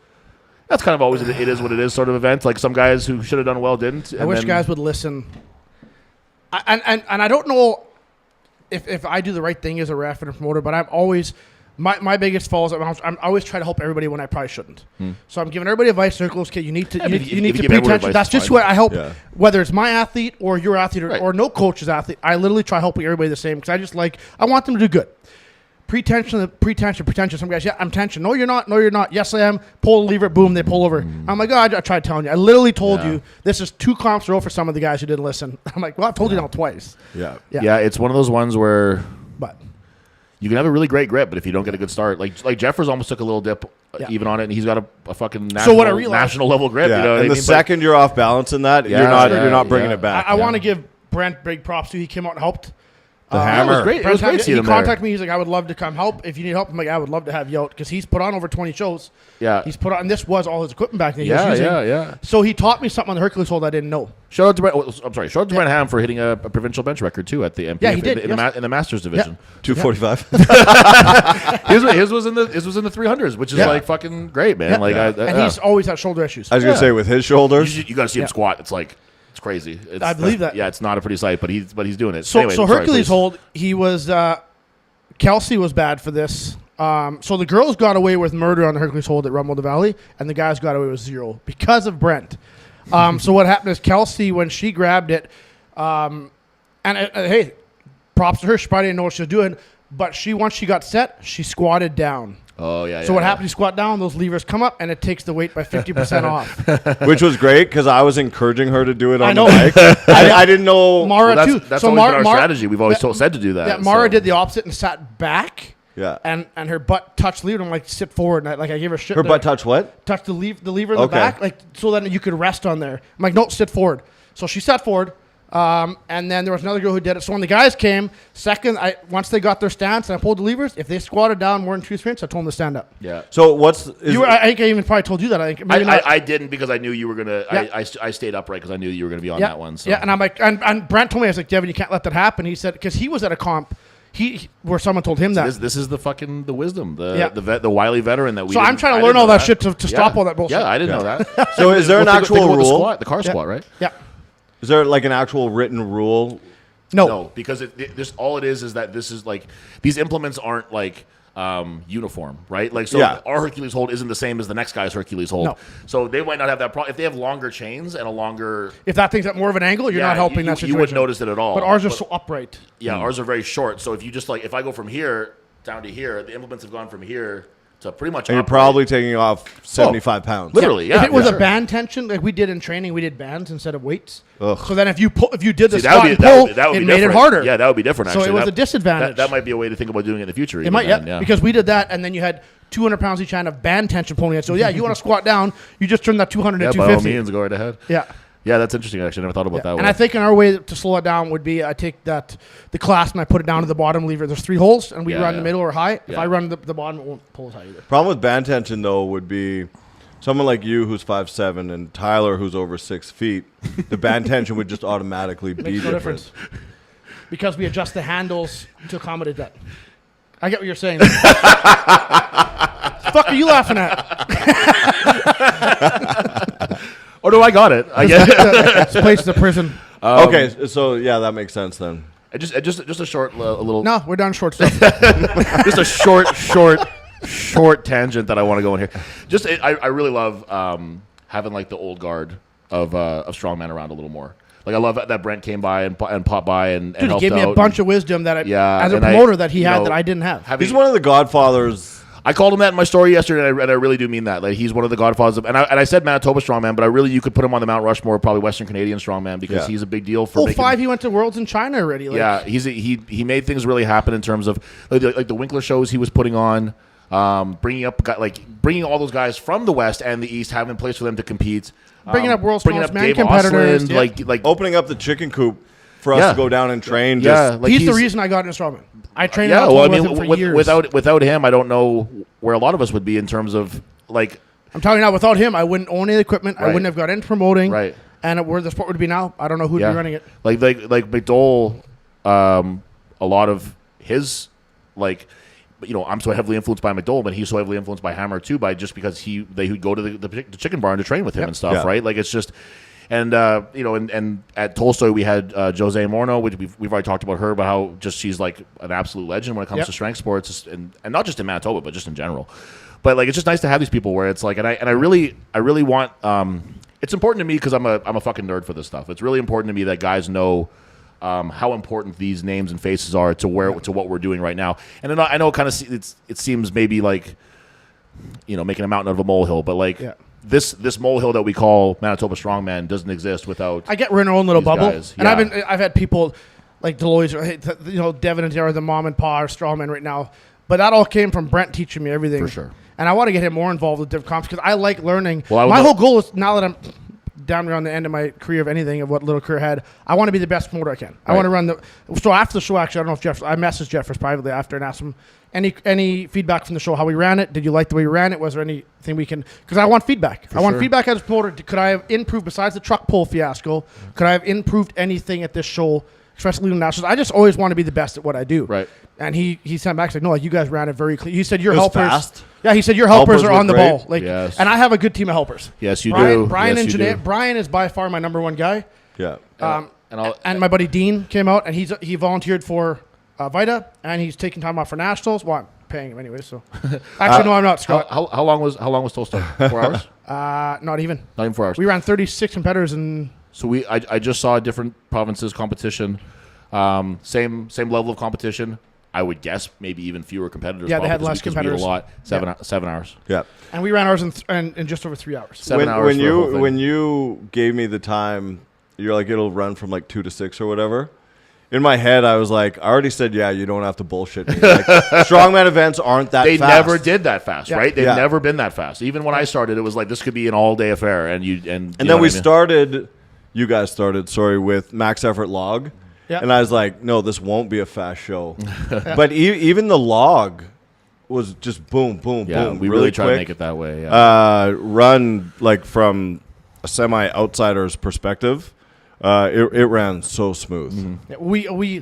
That's kind of always it is what it is sort of event. Like some guys who should have done well didn't. I wish guys would listen. And I don't know if I do the right thing as a ref and a promoter, but I'm always my biggest fault is I always try to help everybody when I probably shouldn't. So I'm giving everybody advice. Circles, okay, you need to if you you need to give pay everyone attention. advice, That's it's just fine. what I help. Yeah. Whether it's my athlete or your athlete Right. or no coach's athlete, I literally try helping everybody the same because I want them to do good. Pretension. Some guys, yeah, I'm tension. No, you're not. No, you're not. Yes, I am. Pull the lever, boom, they pull over. I'm like, I tried telling you. I literally told Yeah. you this is 2 comps in a row for some of the guys who didn't listen. I'm like, well, I've told you now twice. Yeah. Yeah, it's one of those ones where But you can have a really great grip, but if you don't get a good start, like Jeffers almost took a little dip Yeah. even on it, and he's got a fucking So what I realized- national level grip. Yeah. You know what and I the mean? second you're off balance in that, Yeah, you're yeah, not bringing yeah. it back. I want to give Brent big props to. He came out and helped. The hammer. It was great. It was great seeing He him there. contacted me. He's like, I would love to come help. If you need help, I'm like, I would love to have you out because he's put on over 20 shows. Yeah. He's put on, and this was all his equipment back then. He was Yeah, using. yeah. So he taught me something on the Hercules hold I didn't know. Shout out to Brent. I'm sorry. Shout out to Brent Ham for hitting a provincial bench record too at the MPF Yeah, he did, in the Masters division. 245. His was in the 300s, which is like fucking great, man. Yeah. Like And he's always had shoulder issues. I was gonna say with his shoulders. you got to see him squat. It's like it's crazy. I believe that. Yeah, it's not a pretty sight, but he's doing it. So, Anyway, so sorry, Hercules please. hold, he was, Kelsey was bad for this. So the girls got away with murder on the Hercules hold at Rumble the Valley, and the guys got away with 0 because of Brent. So what happened is Kelsey, when she grabbed it, hey, props to her. She probably didn't know what she was doing, but once she got set, she squatted down. Oh yeah. So what happens? You squat down, those levers come up, and it takes the weight by 50% off. Which was great because I was encouraging her to do it on I know. the bike. I didn't know. Mara Well, too. that's so always been our strategy. We've always said to do that. Yeah, Mara so. did the opposite and sat back. Yeah. And her butt touched the lever. I'm like, sit forward. And I gave her shit. Her there. butt touch what? Touched the lever in the Okay. back, like so that you could rest on there. I'm like, no, sit forward. So she sat forward. And then there was another girl who did it. So when the guys came, once they got their stance and I pulled the levers, if they squatted down more than 2 sprints, I told them to stand up. Yeah. So I think I even probably told you that. I think maybe not. I didn't because I knew you were gonna. Yeah. I stayed upright because I knew you were gonna be on yeah, that one. So. Yeah, and I'm like, and Brent told me, I was like, Devin, you can't let that happen. He said because he was at a comp, where someone told him that. This is the fucking the wisdom, Yeah. the wily veteran that we. So I'm trying to learn all that shit to stop all that bullshit. Yeah, I didn't know that. So is there an actual think about rule? The car squat, right? Yeah. Is there like an actual written rule? No, because all it is that this is like these implements aren't like uniform, right? Like so, Yeah. our Hercules hold isn't the same as the next guy's Hercules hold. No. So they might not have that problem if they have longer chains and a longer. If that thing's at more of an angle, you're not helping that situation. You wouldn't notice it at all. But ours are so upright. Yeah, ours are very short. So if you just if I go from here down to here, the implements have gone from here to pretty much. And you're upright. probably taking off 75 pounds. Literally, yeah. If it was yeah. a band tension, like we did in training, we did bands instead of weights. Ugh. So then if you did the See, squat and pull, that would it be made it different. harder. Yeah, that would be different. So Actually, it was a disadvantage. That might be a way to think about doing it in the future. It even might, then, yeah, because we did that, and then you had 200 pounds each hand of band tension pulling it. So yeah, you want to squat down, you just turn that 200 yeah, to by all 250. means, go right ahead. Yeah. Yeah, that's interesting. Actually, I never thought about that. And I think in our way to slow it down would be I take the clasp and I put it down to the bottom lever. There's 3 holes, and we run the middle or high. If Yeah. I run the bottom, it won't pull as high either. Problem with band tension though would be someone like you who's 5'7" and Tyler who's over 6 feet. The band tension would just automatically be Makes no different. difference. Because we adjust the handles to accommodate that. I get what you're saying. Fuck are you laughing at? Oh no, I got it. I get it. This place is a prison. Okay, so yeah, that makes sense then. Just a short, a little. No, we're done short stuff. Just a short tangent that I want to go in here. I really love having like the old guard of Strongman around a little more. Like I love that Brent came by and popped by and Dude, he helped gave me out a bunch of wisdom that as a and promoter that he had know, that I didn't have. having- He's one of the godfathers. I called him that in my story yesterday, and I really do mean that. Like he's one of the godfathers of, and I said Manitoba Strongman, but you could put him on the Mount Rushmore, probably Western Canadian Strongman, because he's a big deal for. 05, he went to Worlds in China already. Like, Yeah, he made things really happen in terms of like the Winkler shows he was putting on, bringing all those guys from the West and the East, having a place for them to compete, Bringing up world's bringing tallest up man Dave competitors, Osland, yeah. like Opening up the chicken coop for us Yeah. to go down and train. yeah, Just, like he's the reason I got into Strongman. I trained Yeah, with well, I him mean, for years. without him, I don't know where a lot of us would be in terms of like. I'm telling you now, without him, I wouldn't own any equipment. I Right. wouldn't have got into promoting. Right. And where the sport would be now, I don't know who'd be running it. Like McDole, a lot of his I'm so heavily influenced by McDole, but he's so heavily influenced by Hammer too, because they would go to the chicken barn to train with him and stuff, Yeah. right? Like it's just. And and at Tolstoy we had Jose Morno, which we've already talked about her, about how just she's like an absolute legend when it comes to strength sports, and not just in Manitoba, but just in general. But like it's just nice to have these people where it's like, and I really want. It's important to me because I'm a fucking nerd for this stuff. It's really important to me that guys know how important these names and faces are to what we're doing right now. And then I know it seems maybe like making a mountain out of a molehill, but like. Yeah. This molehill that we call Manitoba Strongman doesn't exist without. I get we're in our own little these bubble, guys. and Yeah. I've had people like Deloitte, Devin and Tyler, the mom and pa are Strongman right now, but that all came from Brent teaching me everything For sure. And I want to get him more involved with different comps because I like learning. Well, My whole goal is now that I'm down around the end of my career of anything of what little career I had, I want to be the best promoter I can. I want to run the. So after the show, actually, I don't know if I messaged Jeffers privately after and asked him any feedback from the show, how we ran it. Did you like the way we ran it? Was there anything we can? Because I want feedback. I want feedback as a promoter. Could I have improved besides the truck pull fiasco? Could I have improved anything at this show? Especially in nationals, I just always want to be the best at what I do. Right. And he sent back, he's like, no, like you guys ran it very clean. He said your helpers. Fast. Yeah, he said your helpers are on the great. ball. Like, Yes. and I have a good team of helpers. Yes, you Brian, do. Brian Yes, and you Janae. do. Brian is by far my number one guy. Yeah. And my buddy Dean came out and he volunteered for Vita and he's taking time off for nationals. Well, I'm paying him anyway. So actually, no, I'm not. Scott. How long was Tolstoy? 4 hours? Not even. Not even 4 hours. We ran 36 competitors and. So I just saw different provinces competition. Same level of competition. I would guess maybe even fewer competitors. Yeah, they had because less we had competitors. a lot. 7 hours. Yeah. And we ran ours in just over 3 hours. 7 hours. When you gave me the time, you're like, it'll run from like 2 to 6 or whatever. In my head, I was like, I already said, yeah, you don't have to bullshit me. Like, strongman events aren't that they fast. never did that fast, Yeah. right? They've Yeah. never been that fast. Even when I started, it was like this could be an all-day affair, and And then we started, you guys started, with max effort log. Yeah. And I was like, no, this won't be a fast show. But even the log was just boom, boom, Yeah, boom. we really try to quick. make it that way. Yeah. Run like from a semi-outsider's perspective. It ran so smooth. Mm-hmm.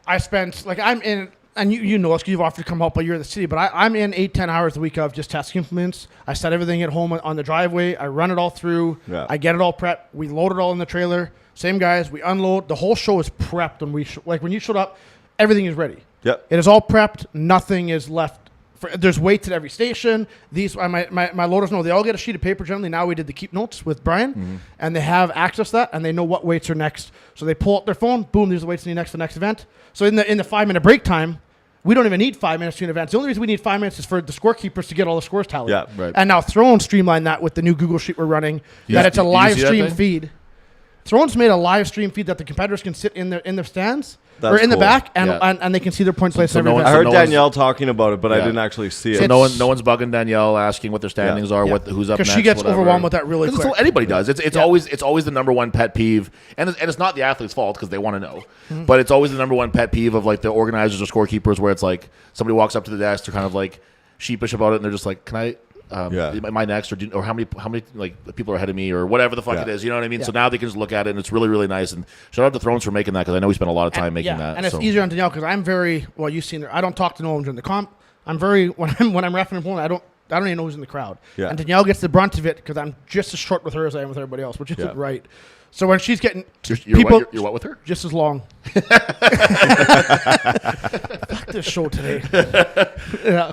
I spent like I'm in, and you know us because you've offered to come help, but you're in the city. But I'm in 8-10 hours a week of just testing implements. I set everything at home on the driveway. I run it all through. Yeah. I get it all prepped. We load it all in the trailer. Same guys. We unload. The whole show is prepped, and when you showed up, everything is ready. Yep. It is all prepped. Nothing is left. There's weights at every station. These my loaders know they all get a sheet of paper generally. Now we did the keep notes with Brian, and they have access to that, and they know what weights are next. So they pull up their phone. Boom, these are the weights next to the next event. So in the 5-minute break time, we don't even need 5 minutes to an event. The only reason we need 5 minutes is for the scorekeepers to get all the scores tallied. Yeah, right. And now Throne streamlined that with the new Google Sheet we're running. Yeah. That it's a Did you live see that stream thing? feed. Throne's made a live stream feed that the competitors can sit in their stands or That's in the cool. back and, Yeah. and they can see their points placed so in every no event. I So heard no one's- Danielle talking about it, but I Yeah. didn't actually see So it. no one's bugging Danielle asking what their standings are, Yeah. who's up next. Because she gets whatever. overwhelmed with that really That's quick. what anybody does. It's always the number one pet peeve, and it's not the athlete's fault because they want to know, Mm-hmm. but it's always the number one pet peeve of like the organizers or scorekeepers where it's like somebody walks up to the desk, they're kind of like sheepish about it, and they're just like, "Can I?" Am I next, or how many like people are ahead of me, or whatever the fuck Yeah. it is, you know what I mean? Yeah. So now they can just look at it, and it's really really nice. And shout out to Thrones for making that because I know we spent a lot of time making that. And it's so. easier on Danielle because I'm very well. You've seen her. I don't talk to no one during the comp. I'm very when I'm repping and pulling. I don't even know who's in the crowd. Yeah. And Danielle gets the brunt of it because I'm just as short with her as I am with everybody else, which isn't Yeah. right. So when she's getting You're people you're what with her? just as long. Fuck this show today. Yeah.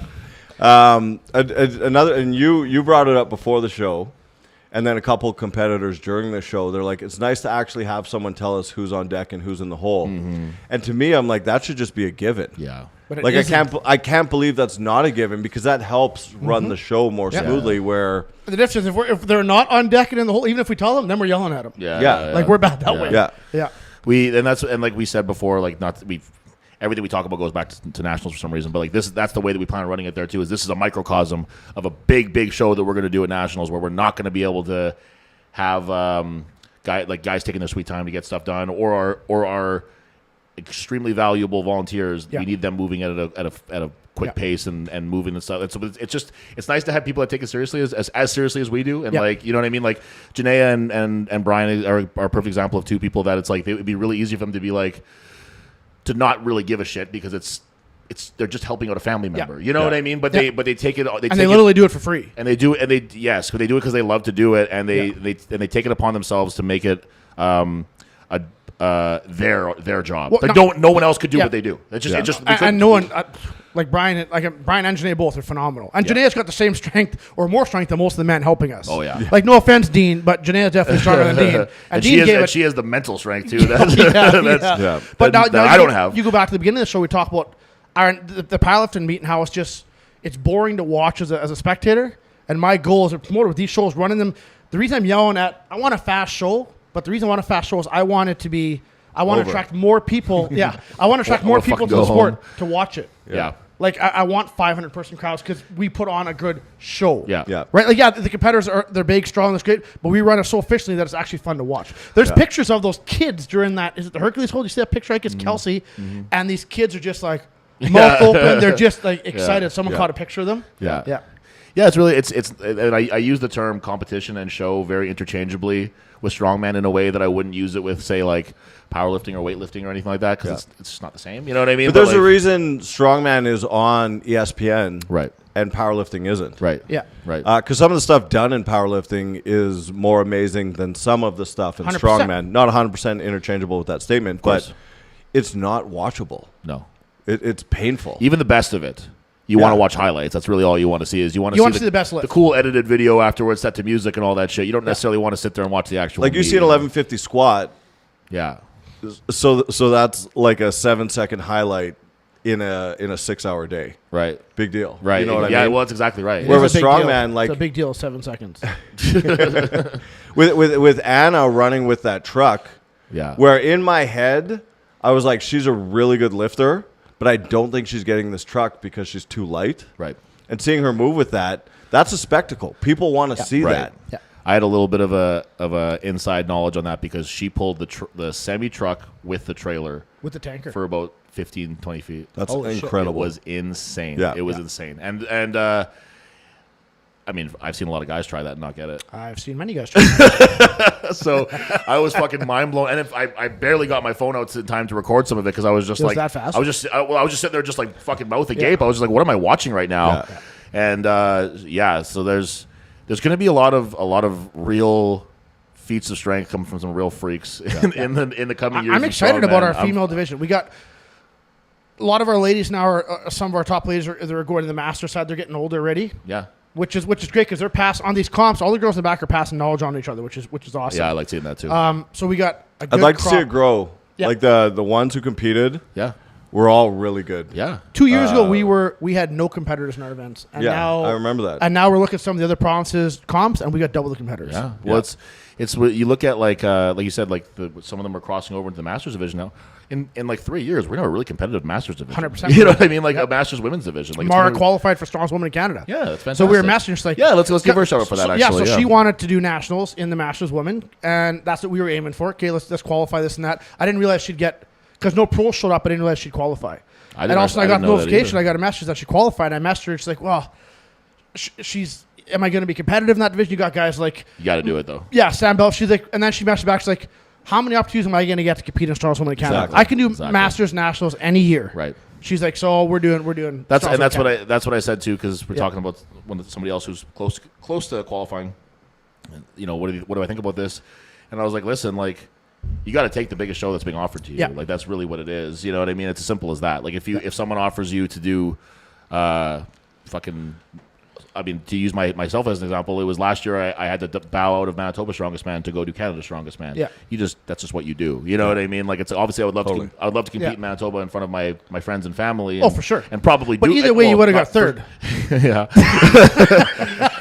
Another, and you brought it up before the show, and then a couple competitors during the show. They're like, it's nice to actually have someone tell us who's on deck and who's in the hole. And to me, I'm like, that should just be a given. Yeah. But it Like isn't. I can't believe that's not a given because that helps run the show more smoothly. Where The difference is if they're not on deck and in the hole, even if we tell them, then we're yelling at them. Yeah. Like we're bad that way. yeah, Yeah. And like we said before, like everything we talk about goes back to nationals for some reason, but like that's the way that we plan on running it there too. Is this is a microcosm of a big show that we're going to do at nationals, where we're not going to be able to have guys taking their sweet time to get stuff done, or our extremely valuable volunteers. Yeah. We need them moving at a quick pace and moving and stuff. And so it's nice to have people that take it seriously as seriously as we do. And like, you know what I mean? Like Janaea and Brian are a perfect example of two people that it's like, it would be really easy for them to be like, to not really give a shit because they're just helping out a family member. You know what I mean? But they take it. They literally do it for free. And they do it. And they do it because they love to do it. And they take it upon themselves to make it their job. Well, like no- no one else could do what they do. It's just, Yeah. it just And no one, like Brian and Janaea both are phenomenal. And Janaea's got the same strength or more strength than most of the men helping us. Oh, yeah. Like no offense, Dean, but Janaea's definitely stronger than Dean. And Dean gave it. she has the mental strength too. Yeah. But now I don't have. You go back to the beginning of the show. We talk about the powerlifting meet and how it's boring to watch as a spectator. And my goal as a promoter with these shows, running them. The reason I'm yelling at, I want a fast show, but the reason I want a fast show is I want it to be. I want to attract more people. Yeah, I want to attract more people to the sport to watch it. Yeah. Like I want 500-person crowds because we put on a good show. Yeah. Yeah. Right. Like the competitors they're big, strong, that's great, but we run it so efficiently that it's actually fun to watch. There's pictures of those kids during that. Is it the Hercules hold? You see that picture? Like it's Kelsey, and these kids are just like mouth open. They're just like excited. Someone caught a picture of them. Yeah. Yeah. Yeah, it's really and I use the term competition and show very interchangeably with strongman in a way that I wouldn't use it with, say, like powerlifting or weightlifting or anything like that, because it's just not the same. You know what I mean? But there's like, a reason Strongman is on ESPN, Right. and powerlifting isn't. Right. Yeah. Right. Because some of the stuff done in powerlifting is more amazing than some of the stuff in 100%. Strongman. Not 100% interchangeable with that statement, course. but it's not watchable. No. It's painful. Even the best of it. You want to watch highlights. That's really all you want to see. Is you want to see the best lift. the cool edited video afterwards, set to music and all that shit. You don't necessarily want to sit there and watch the actual. Like you meet, see an 1150 squat, Yeah. so that's like a 7-second highlight in a 6-hour day. Right. Big deal. Right. You know what I yeah. mean? Well, that's exactly right. Where It's with a big deal. Strongman, like it's a big deal. 7 seconds. with Anna running with that truck, Yeah. where in my head I was like, she's a really good lifter, but I don't think she's getting this truck because she's too light. Right. And seeing her move with that's a spectacle. People want to see Right. that. Yeah. I had a little bit of a inside knowledge on that because she pulled the semi truck with the trailer With the tanker. for about 15, 20 feet. That's Holy shit. incredible. It was insane. Yeah. It was insane. And I mean, I've seen a lot of guys try that and not get it. I've seen many guys try that. So I was fucking mind blown, and if I barely got my phone out in time to record some of it because I was just It was like that fast? I was just sitting there just like fucking mouth agape. I was just like, what am I watching right now? Yeah. And so there's going to be a lot of real feats of strength coming from some real freaks in the coming years. I'm of excited about Strongman. our female division. We got a lot of our ladies now. Are some of our top ladies they're going to the master side. They're getting older already. Yeah. Which is great because they're passing on these comps. All the girls in the back are passing knowledge on each other, which is awesome. Yeah, I like seeing that too. So we got a good I'd like to see crop. it grow. Yeah. Like the ones who competed yeah. were all really good. Yeah. 2 years ago, we had no competitors in our events, and Yeah, now I remember that. And now we're looking at some of the other provinces comps, and we got double the competitors. Yeah. Well, it's what you look at like you said, like some of them are crossing over into the Masters division now. In like 3 years, we're now a really competitive Masters division. 100%. You know what I mean? Like a Masters women's division. Like Mara it's qualified for strongest woman in Canada. Yeah, that's fantastic. So we were masters. Just like let's give her a shout out for that. Yeah, Actually, so she wanted to do nationals in the Masters women, and that's what we were aiming for. Okay, let's qualify this and that. I didn't realize she'd get because no pros showed up. I didn't realize she'd qualify. I And also, I didn't got know that notification. either. I got a message that she qualified. And I messaged her. She's like, "Well, she's. Am I going to be competitive in that division?" You got guys like, You got to do it though. yeah, Sam Bell. She's like, and then she messaged back. She's like, "How many opportunities am I going to get to compete in strongest woman in Canada? Exactly. I can do Exactly. Masters, nationals any year." Right. She's like, "So we're doing." That's strongest that's woman what that's what I said too because we're Yeah. talking about somebody else who's close to qualifying. You know, what do I think about this? And I was like, listen, like you got to take the biggest show that's being offered to you. Yeah. Like that's really what it is. You know what I mean? It's as simple as that. Like if someone offers you to do, to use myself as an example, it was last year I had to bow out of Manitoba Strongest Man to go do Canada Strongest Man. Yeah. That's just what you do. You know what I mean? Like it's obviously I would love Totally. to compete Yeah. in Manitoba in front of my friends and family. Oh, and- for sure. And probably But do either way, you would have got not third. yeah.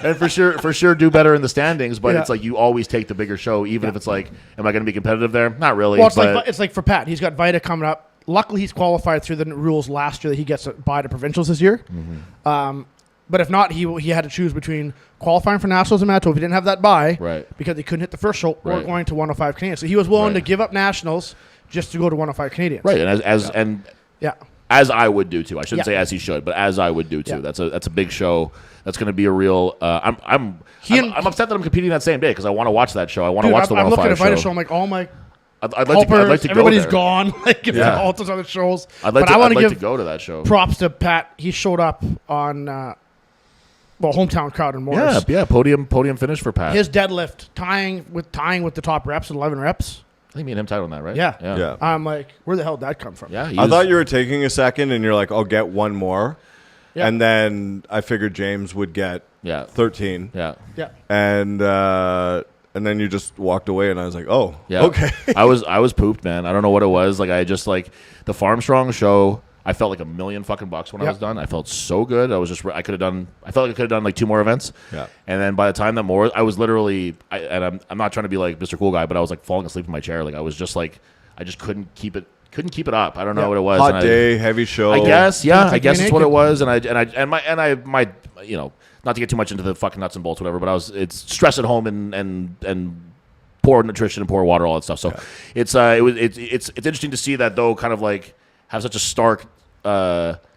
And for sure do better in the standings, but Yeah. it's like you always take the bigger show, even if it's like, am I going to be competitive there? Not really. Well, but it's like for Pat. He's got Vita coming up. Luckily, he's qualified through the rules last year that he gets to buy to provincials this year. But if not, he had to choose between qualifying for nationals in Manitoba if he didn't have that buy, Right. because he couldn't hit the first show, or Right. going to 105 Canadian. So he was willing Right. to give up nationals just to go to 105 Canadians. right, and as I would do too. I shouldn't Yeah. say as he should, but as I would do too. Yeah. That's a big show. That's going to be a real. I'm upset that I'm competing that same day because I want to watch that show. I want to Dude, watch the I'm looking 105 at Vita show. show. I'm like, oh my I'd like helpers, to go everybody's there. gone. Like, if Yeah. the alters on the shows. I'd like but I want to give go to that show. props to Pat. He showed up on hometown crowd in Morris. Yeah, podium finish for Pat. His deadlift tying with the top reps at 11 reps. I think me and him tied on that, right? Yeah. Yeah. I'm like, where the hell did that come from? Yeah. I thought you were taking a second and you're like, I'll get one more. Yeah. And then I figured James would get Yeah. 13. Yeah. Yeah. And then you just walked away and I was like, oh, Yeah. okay. I was pooped, man. I don't know what it was. Like I just like the Farm Strong show. I felt like $1 million fucking bucks when I Yep. was done. I felt so good. I was just I felt like I could have done like 2 more events. Yeah. And then by the time that more, I was literally I'm not trying to be like Mr. Cool Guy, but I was like falling asleep in my chair. Like I was just like I just couldn't keep it couldn't keep it up. I don't know what it was. Hot day, heavy show. I guess, yeah. I guess that's what it naked. was. And my you know, not to get too much into the fucking nuts and bolts, whatever. But it's stress at home and poor nutrition and poor water, all that stuff. So it's interesting to see that though, kind of like have such a stark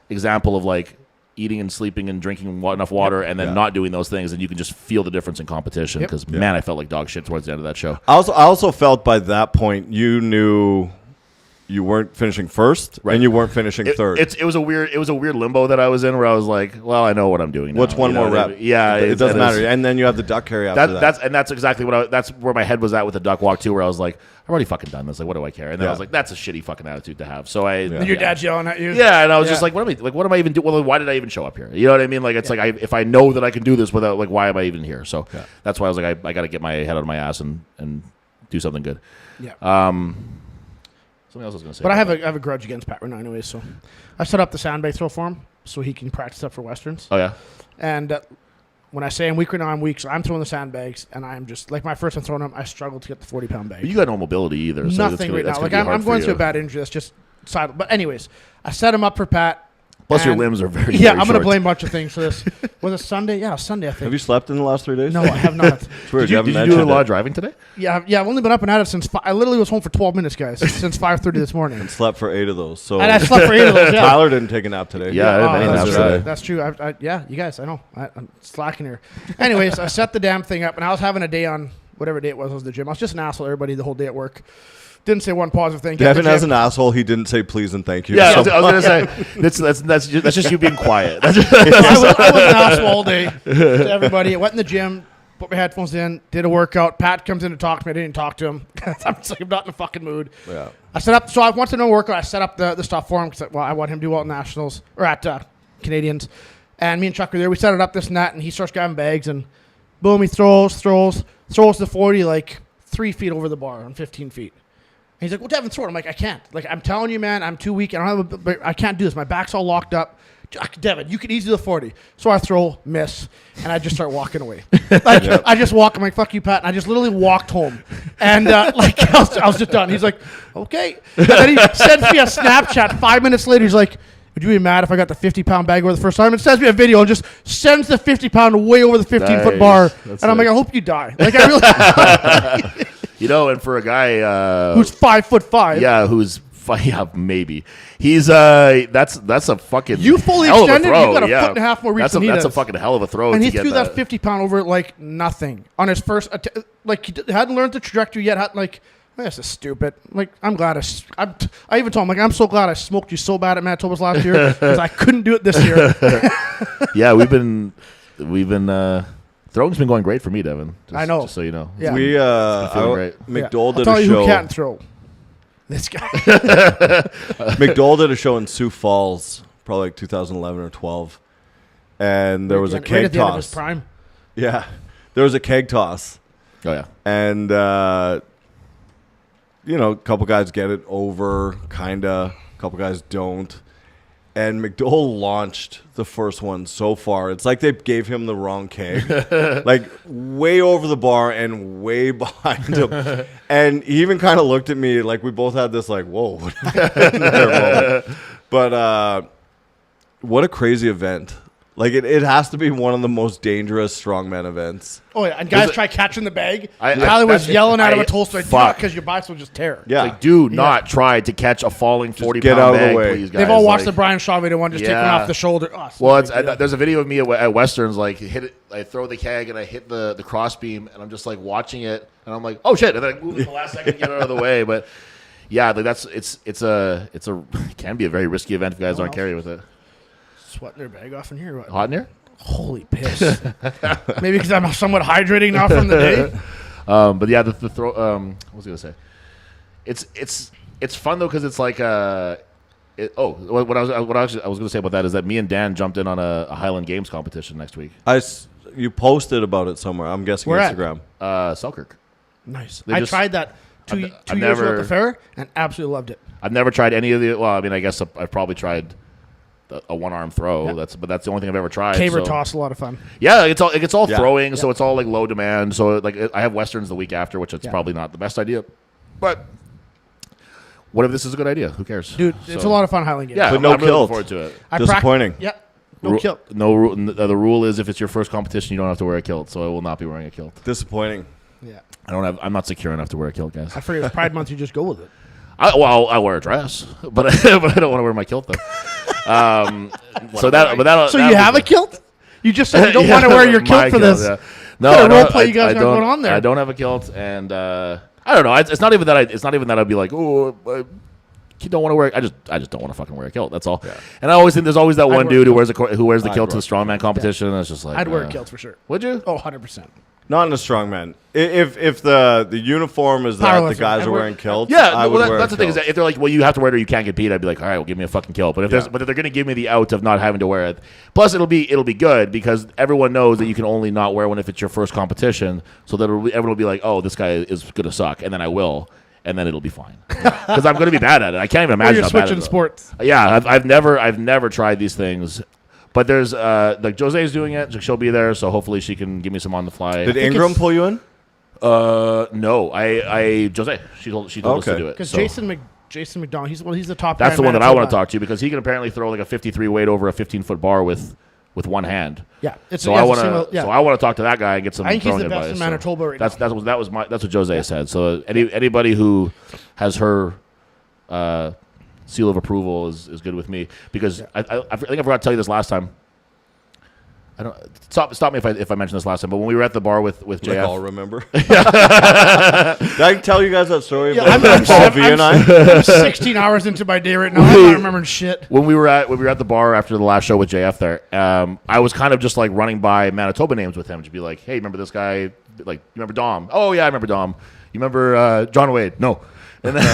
example of like eating and sleeping and drinking enough water and then not doing those things, and you can just feel the difference in competition. Because man, I felt like dog shit towards the end of that show. I also felt by that point you knew you weren't finishing first and you weren't finishing third. It was a weird limbo that I was in where I was like, well, I know what I'm doing now. What's one more rep? Yeah, it doesn't matter. And then you have the duck carry after that. That's exactly that's where my head was at with the duck walk too, where I was like, I've already fucking done this. Like, what do I care? And then I was like, that's a shitty fucking attitude to have. So And your dad's yelling at you. Yeah, and I was just like, what am I even doing? Well, why did I even show up here? You know what I mean? Like, it's like if I know that I can do this without, like, why am I even here? So that's why I was like, I got to get my head out of my ass and do something good. Yeah. Something else I was going to say. But I have a grudge against Pat right now anyways, so I set up the sandbag throw for him so he can practice up for Westerns. Oh, yeah? And when I say I'm weak right now, I'm weak. So I'm throwing the sandbags, and I'm just, like my first one throwing them, I struggled to get the 40-pound bag. But you got no mobility either. So Nothing right now. Like I'm going through a bad injury. That's just side. But anyways, I set him up for Pat. Plus your limbs are very, yeah, very I'm going to short. blame a bunch of things for this. Was it Sunday? Yeah, Sunday, I think. Have you slept in the last 3 days? No, I have not. It's weird. Did you do a lot of driving today? Yeah, I've only been up and at it since I literally was home for 12 minutes, guys, since 5:30 this morning. And slept for 8 of those. So And I slept for 8 of those. Yeah. Tyler didn't take a nap today. Yeah, I didn't take a nap today. That's true. Yeah, you guys, I know. I'm slacking here. Anyways, I set the damn thing up, and I was having a day on whatever day it was the gym. I was just an asshole to everybody the whole day at work. Didn't say one positive thing. Devin, as an asshole, he didn't say please and thank you. Yeah, I was going to say that's just you being quiet. I was an asshole all day to everybody. I went in the gym, put my headphones in, did a workout. Pat comes in to talk to me. I didn't talk to him. I'm just like, I'm not in the fucking mood. Yeah. I set up. So I want to know workout. I set up the stuff for him because I want him to do well at nationals or at Canadians. And me and Chuck were there. We set it up this and that, and he starts grabbing bags and boom, he throws the 40 like 3 feet over the bar on 15 feet. He's like, well, Devin, throw it. I'm like, I can't. Like, I'm telling you, man, I'm too weak. I can't do this. My back's all locked up. Devin, you can easily do the 40. So I throw, miss, and I just start walking away. I just walk. I'm like, fuck you, Pat. And I just literally walked home. And I was just done. He's like, okay. And then he sends me a Snapchat 5 minutes later. He's like, would you be mad if I got the 50-pound bag over the first time? And sends me a video and just sends the 50-pound way over the 15-foot bar. And I'm like, I hope you die. Like, I really... You know, and for a guy who's 5'5", yeah, maybe he's that's a fucking you fully hell extended. Of a throw. You got a foot and a half more reach than he does. That's a fucking hell of a throw. And to he get threw that 50-pound over like nothing on his first. Like he hadn't learned the trajectory yet. Like this is stupid. Like I'm glad I even told him like I'm so glad I smoked you so bad at Manitoba's last year because I couldn't do it this year. Yeah, we've been. Throwing's been going great for me, Devin. I know. Just so you know. Yeah. We McDowell did I'll tell a you show. Who can't throw. This guy. McDowell did a show in Sioux Falls, probably like 2011 or 12, and there was a keg right at the end of his toss. prime. Yeah, there was a keg toss. Oh yeah. And a couple guys get it over, kinda. A couple guys don't. And McDowell launched the first one so far. It's like they gave him the wrong keg. Like, way over the bar and way behind him. And he even kind of looked at me like we both had this, like, whoa. What happened there moment. But what a crazy event. Like, it has to be one of the most dangerous strongman events. Oh, yeah. And guys try catching the bag. I- Tyler was that's- yelling at him I- at Tolstoy, fuck. because your biceps will just tear. Yeah. Like, do not try to catch a falling 40-pound get out of the bag, way. please, guys. They've all watched Like, the Brian Shaw video one, just taking Yeah. off the shoulder. Oh, Well, no big deal. there's a video of me at Westerns, like hit it. I throw the keg and I hit the cross beam, and I'm just like watching it, and I'm like, oh shit! And then I move in the last second to get out of the way. But yeah, like it can be a very risky event if guys aren't carrying with it. Sweating their bag off in here. What? Hot in here? Holy piss. Maybe because I'm somewhat hydrating now from the day. But yeah, the throw. What was I gonna say? It's fun though because it's like what I was gonna say about that is that me and Dan jumped in on a Highland Games competition next week. You posted about it somewhere. I'm guessing Where at? Instagram. Selkirk. Nice. They I just- tried that two years ago at the fair and absolutely loved it. I've never tried any of the. Well, I mean, I guess I've probably tried a one-arm throw. Yep. That's the only thing I've ever tried. Caber so. toss, a lot of fun. Yeah, it's all Yeah. throwing, so it's all like low demand. So like I have Westerns the week after, which it's probably not the best idea, but What if this is a good idea? Who cares? Dude, it's a lot of fun highlighting games. Yeah, But no I'm really looking kilt. forward to it. Disappointing. Yeah. No kilt. The rule is if it's your first competition, you don't have to wear a kilt. So I will not be wearing a kilt. Disappointing. Yeah. I'm not secure enough to wear a kilt, guys. I figured it's Pride Month, you just go with it. I wear a dress, but I don't want to wear my kilt though. So you have a kilt? You just said you don't want to wear your kilt for this. Yeah. No, What I kind of don't- role play you guys I got don't- going on there? I don't have a kilt, and I don't know. It's not even that I'd be like, oh, you don't want to wear. I just don't want to fucking wear a kilt. That's all. Yeah. And I always think there's always that one wear dude a who wears the kilt to the wear strongman competition. And it's just like I'd wear a kilt for sure. Would you? Oh, 100%. Not in a strongman. If the uniform is that the Powerlifting. guys I are wear- wearing kilts, Yeah, I would wear that's a the thing. Is kilt. that if they're like, well, you have to wear it or you can't compete, I'd be like, all right, well, give me a fucking kilt. But if Yeah. but if they're going to give me the out of not having to wear it, plus it'll be good because everyone knows that you can only not wear one if it's your first competition. So that everyone will be like, oh, this guy is going to suck, and then I will. And then it'll be fine because I'm going to be bad at it. I can't even Or imagine. you're how bad switching it is. sports. Yeah, I've never tried these things, but there's like Jose's doing it. So she'll be there, so hopefully she can give me some on the fly. Did Ingram pull you in? No, Jose. She told us Okay. to do it. Because so. Jason McDonald, he's the top guy That's the in one that I want Manitoba. to talk to because he can apparently throw like a 53 weight over a 15-foot bar with one hand. Yeah. It's So yeah, I it's a want single- to yeah. so I want to talk to that guy and get some I think he's throwing the best advice. in So Manitoba right that's now. that's what Jose said. So anybody who has her seal of approval is good with me because I think I forgot to tell you this last time. I don't stop me if I mentioned this last time, but when we were at the bar with Like JF, I'll remember. Did I tell you guys that story Yeah, about Paul V and I? I'm 16 hours into my day right now. I'm not remembering shit. when we were at the bar after the last show with JF there, I was kind of just like running by Manitoba names with him to be like, hey, remember this guy? Like, you remember Dom? Oh yeah, I remember Dom. You remember John Wade? No. And then,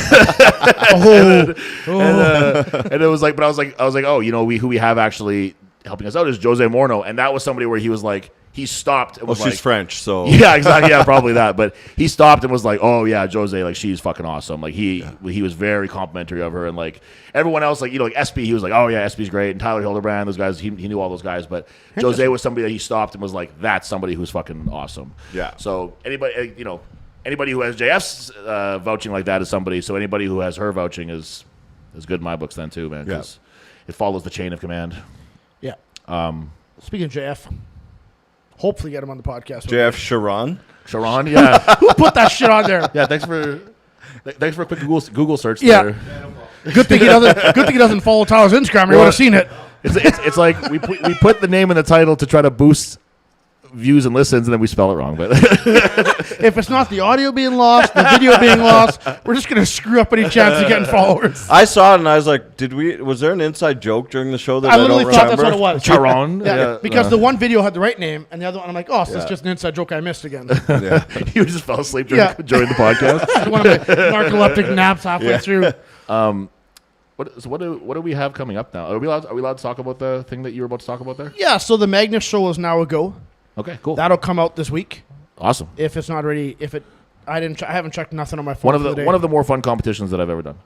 and it was like, but I was like, oh, you know, who we have actually helping us out is Jose Morno, and that was somebody where he was like, he stopped and Well, was she's like, French, so yeah, exactly, yeah, probably that, but he stopped and was like, oh yeah, Jose, like she's fucking awesome, like he was very complimentary of her, and like everyone else, like, you know, like SB, he was like, oh yeah, SB's great, and Tyler Hildebrand, those guys, he knew all those guys, but Jose was somebody that he stopped and was like, that's somebody who's fucking awesome. Yeah. So anybody, you know, anybody who has JF's vouching like that is somebody. So anybody who has her vouching is good in my books then too, man. Because it follows the chain of command. Yeah. Speaking of JF, hopefully get him on the podcast. JF Sharon. Sharon, yeah, Who put that shit on there? yeah. Thanks for a quick Google search. Yeah. There. Good thing he doesn't follow Tyler's Instagram. He would have seen it. It's like we put the name in the title to try to boost views and listens, and then we spell it wrong. But If it's not the audio being lost, the video being lost, we're just gonna screw up any chance of getting followers. I saw it and I was like, was there an inside joke during the show that I I literally don't thought remember? that's what it was. Sharon, Yeah, because the one video had the right name, and the other one, I'm like, oh, so it's just an inside joke I missed again. Yeah. you just fell asleep during the podcast. One of my narcoleptic naps halfway through. What do we have coming up now? Are we allowed to talk about the thing that you were about to talk about there? Yeah, so the Magnus show is now a go. Okay, cool. That'll come out this week. Awesome. If it's not ready, I haven't checked nothing on my phone. One of the more fun competitions that I've ever done.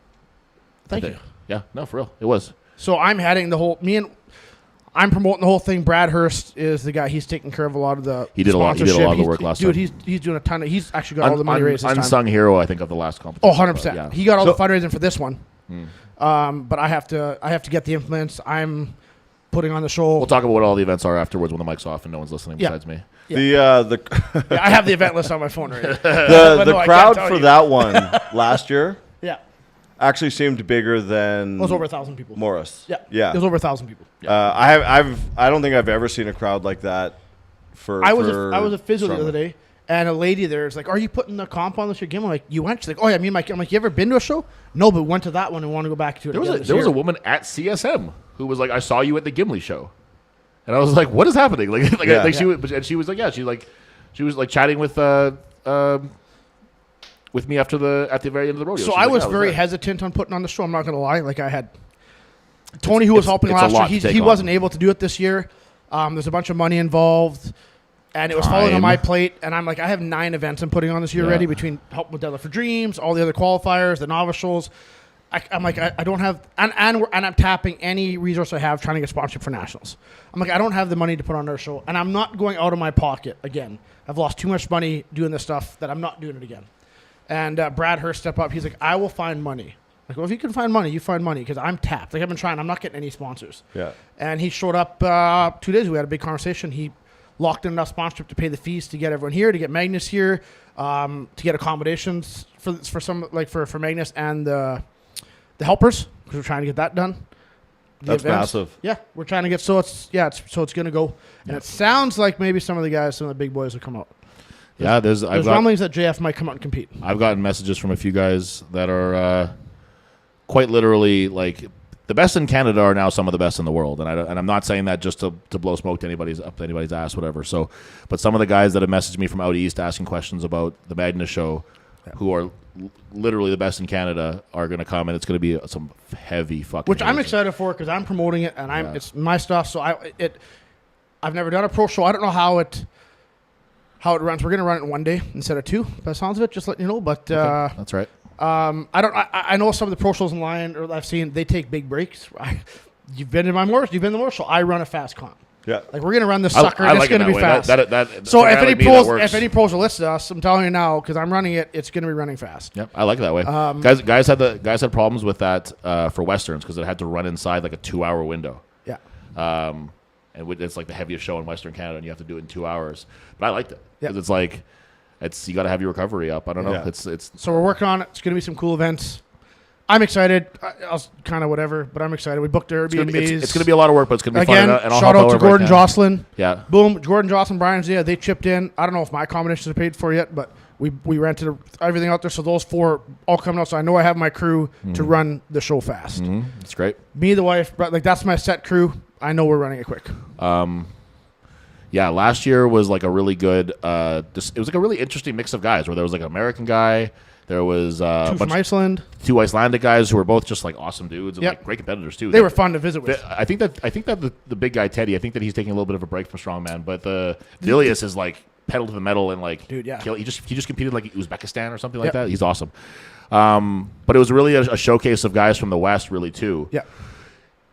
Thank you. Yeah, no, for real, it was. So I'm heading I'm promoting the whole thing. Brad Hurst is the guy. He's taking care of a lot of the He did a lot of the sponsorship. work last Dude, time. he's doing a ton of. He's actually got all the money raised this time. Unsung hero, I think, of the last competition. Oh, 100%. Yeah. He got all the fundraising for this one. But I have to get the influence. I'm putting on the show. We'll talk about what all the events are afterwards when the mic's off and no one's listening Yeah. besides me. The Yeah, I have the event list on my phone right now. the no, I crowd can't tell for you. that one last year Yeah. actually seemed bigger than It was over 1,000 people. Morris. Yeah. Yeah. It was over 1,000 people. I don't think I've ever seen a crowd like that. I was a physio the other day, and a lady there is like, "Are you putting the comp on this year again?" I'm like, "You went?" She's like, "Oh yeah, me and Mike." I'm like, "You ever been to a show?" No, but went to that one and want to go back to it. There again was this a year. woman at CSM who was like, "I saw you at the Gimli show," and I was like, "What is happening?" Yeah. She was like, "Yeah," she was like chatting with me at the very end of the rodeo. So She's I like, was "Yeah, very there." hesitant on putting on the show. I'm not gonna lie. Like I had Tony, who was helping it's a last lot year. to take He on. wasn't able to do it this year. There's a bunch of money involved, and it was falling on Time. my plate. And I'm like, I have 9 events I'm putting on this year Yeah. already, between helping with Deadlift for Dreams, all the other qualifiers, the novice shows. I'm like, I don't have, and I'm tapping any resource I have trying to get sponsorship for nationals. I'm like, I don't have the money to put on our show, and I'm not going out of my pocket again. I've lost too much money doing this stuff that I'm not doing it again. And Brad Hurst stepped up. He's like, I will find money Like, well, if you can find money, you find money because I'm tapped. Like, I've been trying. I'm not getting any sponsors. Yeah. And he showed up 2 days ago. We had a big conversation. He locked in enough sponsorship to pay the fees to get everyone here, to get Magnus here, to get accommodations for some, like for Magnus and the helpers, because we're trying to get that done. That's massive. Yeah, we're trying to get so it's going to go. And it sounds like maybe some of the big boys will come out. Yeah, there's rumblings that JF might come out and compete. I've gotten messages from a few guys that are quite literally like the best in Canada are now some of the best in the world, and I'm not saying that just to blow smoke to anybody's ass, whatever. So, but some of the guys that have messaged me from out east asking questions about the Magnus show, who are literally the best in Canada, are going to come, and it's going to be some heavy fucking. Which I'm excited for because I'm promoting it, and it's my stuff. So I've never done a pro show. I don't know how it runs. We're going to run it in 1 day instead of 2. By the sounds of it, just letting you know. But that's right. I know some of the pro shows online, or I've seen, they take big breaks. You've been in the worst show. I run a fast comp. Yeah. Like, we're gonna run this sucker, and it's gonna be fast. So if any pros will listen to us, I'm telling you now, because I'm running it, it's gonna be running fast. Yep, I like it that way. Guys had problems with that for Westerns because it had to run inside like a 2-hour window. Yeah. And it's like the heaviest show in Western Canada, and you have to do it in 2 hours. But I liked it because it's like. You got to have your recovery up. I don't know. Yeah. It's so we're working on it. It's going to be some cool events. I'm excited. I was kind of whatever, but I'm excited. We booked Airbnbs. It's going to be a lot of work, but it's going to be Again, fun. And I'll shout out to Gordon Jocelyn. Yeah. Boom. Gordon Jocelyn, Brian Zia, they chipped in. I don't know if my accommodations are paid for yet, but we rented everything out there. So those 4 all coming out. So I know I have my crew to run the show fast. It's great. Me, the wife, but like that's my set crew. I know we're running it quick. Yeah, last year was like a really good. It was like a really interesting mix of guys where there was like an American guy, there was 2 from Iceland, 2 Icelandic guys who were both just like awesome dudes and like great competitors too. They were fun to visit with. I think that the big guy Teddy, I think that he's taking a little bit of a break from Strongman, but the Vilius is like pedal to the metal and like dude, yeah. He just competed like Uzbekistan or something like that. He's awesome. But it was really a showcase of guys from the West, really too. Yeah.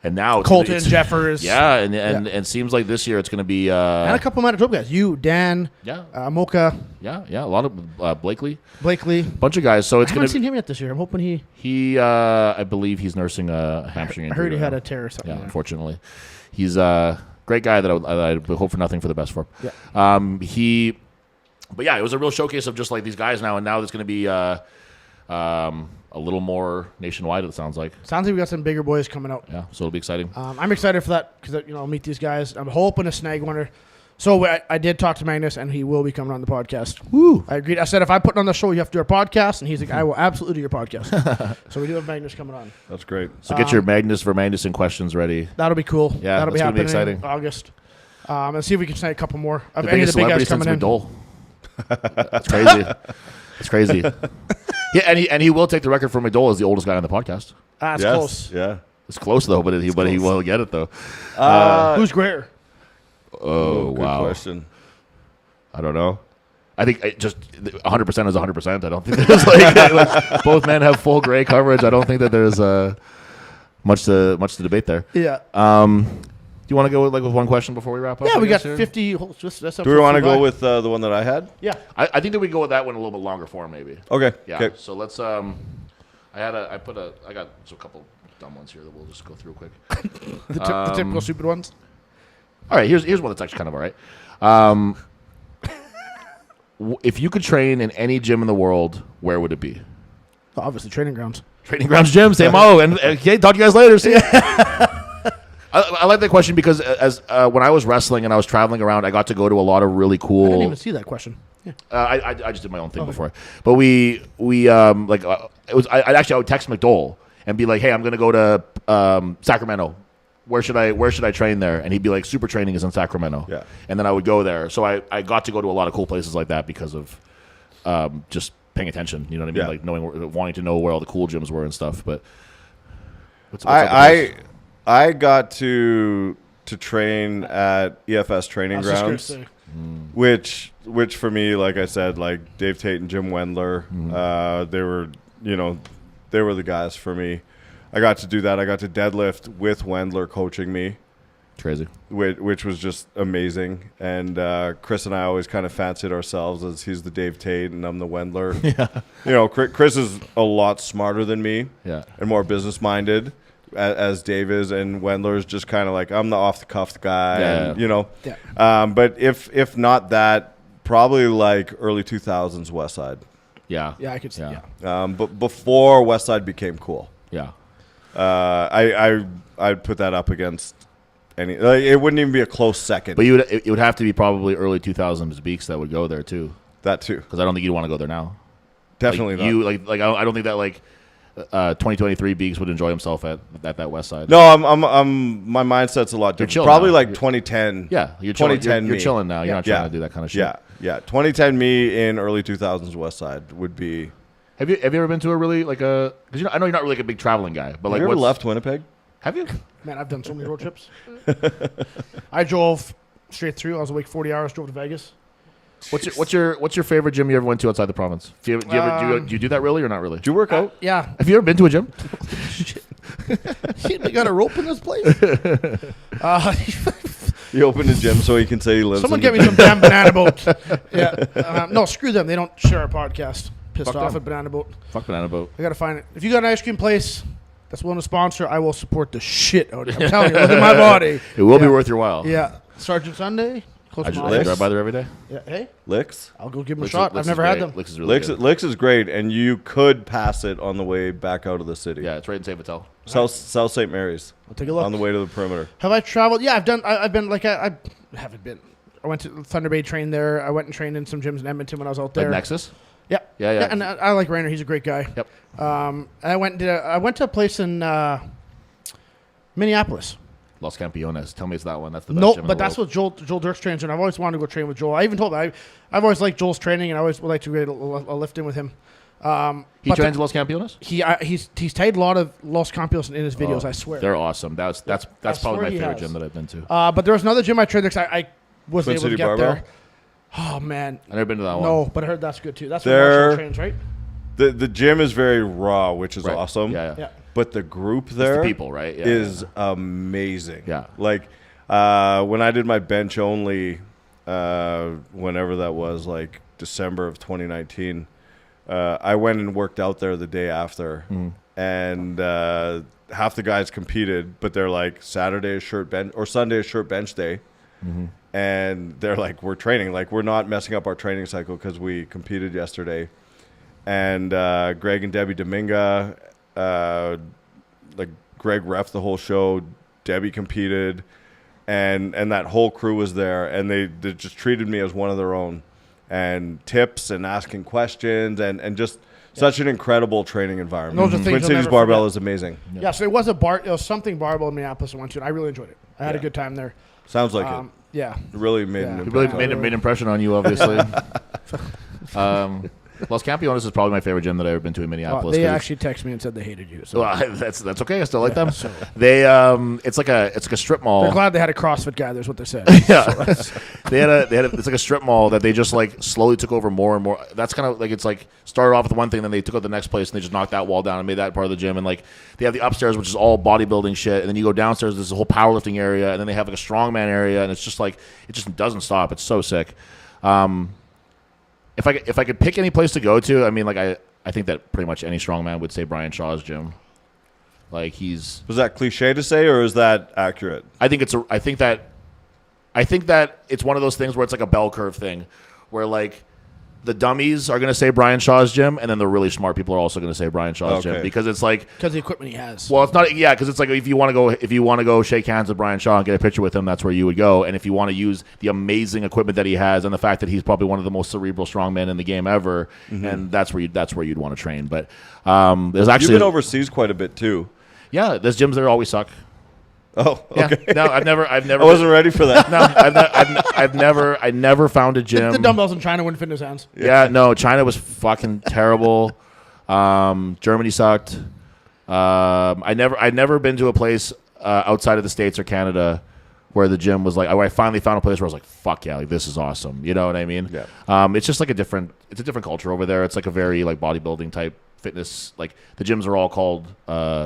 And now Colton, Jeffers. Yeah, and seems like this year it's going to be... and a couple of Manitoba guys. You, Dan, Mocha. Yeah, a lot of Blakely. Bunch of guys. So it's I haven't seen him yet this year. I'm hoping he... I believe he's nursing a hamstring injury. I heard he had a tear or something. Yeah, unfortunately. He's a great guy that I would hope for nothing for the best for. Yeah. But yeah, it was a real showcase of just like these guys now, and now there's going to be... a little more nationwide, it sounds like. Sounds like we got some bigger boys coming out. Yeah, so it'll be exciting. I'm excited for that because I'll meet these guys. I'm hoping to snag one. So I did talk to Magnus, and he will be coming on the podcast. Woo! I agreed. I said, if I put it on the show, you have to do a podcast. And he's like, I will absolutely do your podcast. So we do have Magnus coming on. That's great. So get your Magnus for Magnuson questions ready. That'll be cool. Yeah, that'll be happening exciting. in August. And see if we can snag a couple more of The any of biggest the big guys celebrity coming since in. McDole. That's crazy. It's crazy. Yeah, and he will take the record for McDole as the oldest guy on the podcast. That's close. Yeah. It's close though, but he will get it though. Who's greater? Oh, good wow. question. I don't know. I think just 100% is 100%. I don't think there's like both men have full gray coverage. I don't think that there's much to debate there. Yeah. Do you want to go with one question before we wrap up? Yeah, we got here? 50. Do we want to go with the one that I had? Yeah. I think that we go with that one a little bit longer form, maybe. Okay. Yeah. Okay. So let's. I got just a couple dumb ones here that we'll just go through quick. the typical stupid ones. All right. Here's one that's actually kind of all right. If you could train in any gym in the world, where would it be? Obviously, training grounds. Training grounds gym. Same. And okay. Talk to you guys later. See ya. I like that question because as when I was wrestling and I was traveling around, I got to go to a lot of really cool. I didn't even see that question. Yeah. I just did my own thing before, but we it was I would text McDole and be like, hey, I'm gonna go to Sacramento. Where should I train there? And he'd be like, Super Training is in Sacramento. Yeah. And then I would go there. So I got to go to a lot of cool places like that because of just paying attention. You know what I mean? Yeah. Like wanting to know where all the cool gyms were and stuff. But what's I got to train at EFS Training Grounds, which for me, like I said, like Dave Tate and Jim Wendler, they were the guys for me. I got to do that. I got to deadlift with Wendler coaching me Crazy. which was just amazing. And Chris and I always kind of fancied ourselves as he's the Dave Tate and I'm the Wendler. Yeah. You know, Chris is a lot smarter than me. Yeah. And more business minded as Dave is, and Wendler is just kind of like I'm the off the cuff guy. Yeah. And, you know. Yeah. But if not that, probably like early 2000s West Side. Yeah. Yeah, I could see. Yeah. Yeah. But before West Side became cool. Yeah. I'd put that up against any. Like, it wouldn't even be a close second. But it would have to be probably early 2000s Beaks that would go there too, that too. because I don't think you'd want to go there now. Definitely like, not. You like I don't think that like 2023 Beaks would enjoy himself at that West Side. No, I'm my mindset's a lot different. chill Probably now. like 2010. Yeah, you're chilling. 2010 You're me. chilling now. You're not trying to do that kind of shit. Yeah. 2010 me in early 2000s West Side would be. Have you ever been to a really like a? Because I know you're not really like a big traveling guy, but like Have you ever what's- left Winnipeg? Have you? Man, I've done so many road trips. I drove straight through. I was awake 40 hours. Drove to Vegas. What's your favorite gym you ever went to outside the province? Do you do that really or not really? Did you work out? Yeah. Have you ever been to a gym? Shit, they got a rope in this place. You opened a gym so he can say he lives. Someone in get me some damn Banana Boat. Yeah. No, screw them. They don't share our podcast. Pissed Fuck off them. at Banana Boat. Fuck Banana Boat. I gotta find it. If you got an ice cream place that's willing to sponsor, I will support the shit out of it. I'm telling you, look at my body. It will be Yeah. worth your while. Yeah. Sergeant Sunday. Close I to just my Licks. drive office. by there every day. Yeah. Hey, Licks. I'll go give them a Licks shot. is- I've Licks never is had great. them. Licks is really good. Licks is great, and you could pass it on the way back out of the city. Yeah, it's right in St. Vital. South St. Mary's I'll take a look. on the way to the perimeter. Have I traveled? Yeah, I've done. I've been like I haven't been. I went to Thunder Bay, trained there. I went and trained in some gyms in Edmonton when I was out there. Like Nexus. Yeah. Yeah. And I like Rainer. He's a great guy. Yep. I went to a place in Minneapolis. Los Campeones. Tell me it's that one. That's the best No, gym in but the that's world. what Joel Dirks trains in. I've always wanted to go train with Joel. I even told him I've always liked Joel's training, and I always would like to get a lift in with him. He but trains Los Campeones? he's tagged a lot of Los Campeones in his videos. I swear. They're awesome. That's probably swear my he favorite has. gym that I've been to. But there was another gym I trained there 'cause I wasn't Twin able to City get Barbell? there. Oh man, I've never been to that one. no, but I heard that's good too. That's where There- Marshall trains, right? The gym is very raw, which is Right. awesome. Yeah. Yeah. But the group It's there the people, right? Yeah. is amazing. Yeah. Like when I did my bench only, whenever that was, like December of 2019, I went and worked out there the day after, and half the guys competed, but they're like Saturday is shirt bench or Sunday is shirt bench day, and they're like we're training, like we're not messing up our training cycle because we competed yesterday, and Greg and Debbie Dominga, like Greg ref the whole show, Debbie competed. And that whole crew was there, and they just treated me as one of their own, and tips and asking questions, and just such an incredible training environment. Those are things Twin you'll Cities never Barbell forget. is amazing. Yeah. So it was something barbell in Minneapolis I went to, and I really enjoyed it. I had a good time there. Sounds like Yeah. it. Really made an Yeah. It impact really on made me. an impression on you, obviously. Los Campeones is probably my favorite gym that I've ever been to in Minneapolis. They 'cause actually texted me and said they hated you. So well, that's okay. I still like them. They it's like a strip mall. they're glad they had a CrossFit guy. That's what they said. Yeah, they had it's like a strip mall that they just like slowly took over more and more. That's kind of like it's like started off with one thing, then they took out the next place and they just knocked that wall down and made that part of the gym. And like they have the upstairs, which is all bodybuilding shit, and then you go downstairs, there's a whole powerlifting area, and then they have like a strongman area, and it's just like it just doesn't stop. It's so sick. If I could pick any place to go to, I mean, like I think that pretty much any strongman would say Brian Shaw's gym. Like he's. Was that cliche to say, or is that accurate? I think that it's one of those things where it's like a bell curve thing, where like the dummies are going to say Brian Shaw's gym, and then the really smart people are also going to say Brian Shaw's gym, Okay. because it's like, Because the equipment he has. well, it's not, yeah, because it's like if you want to go shake hands with Brian Shaw and get a picture with him, that's where you would go. And if you want to use the amazing equipment that he has and the fact that he's probably one of the most cerebral strongmen in the game ever, and that's where you'd want to train. But there's actually You've been overseas quite a bit too. yeah, there's gyms there always suck. Oh, Yeah, okay. no, I've never. I wasn't ready for that. No, I never found a gym. the dumbbells in China wouldn't fit in his hands. Yeah, no, China was fucking terrible. Germany sucked. I'd never been to a place outside of the States or Canada where the gym was like, I finally found a place where I was like, fuck yeah, like this is awesome. You know what I mean? Yeah. It's just like a different culture over there. It's like a very like bodybuilding type fitness. Like the gyms are all called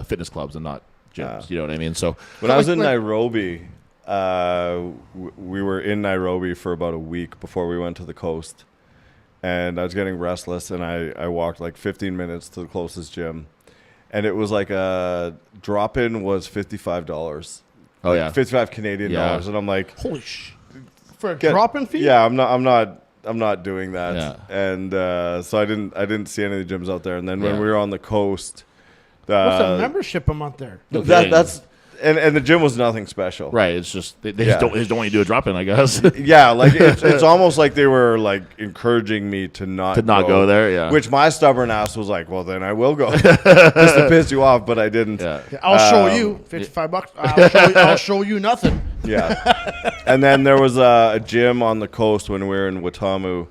fitness clubs and not gyms. You know what I mean? So When I was like- in like- Nairobi, we were in Nairobi for about a week before we went to the coast. And I was getting restless, and I walked like 15 minutes to the closest gym. And it was like a drop-in was $55. Oh, yeah. 55 Canadian dollars. And I'm like, holy for a drop-in fee? Yeah, I'm not doing that. Yeah. And so I didn't see any of the gyms out there. And then when Yeah. we were on the coast, What's a membership a month there? that's and the gym was nothing special. Right. It's just they just don't want you to do a drop in, I guess. Yeah, like it's almost like they were like encouraging me to not go there. Yeah. Which my stubborn ass was like, well, then I will go, just to piss you off, but I didn't. Yeah. I'll show you $55. I'll show you nothing. Yeah. And then there was a gym on the coast when we were in Watamu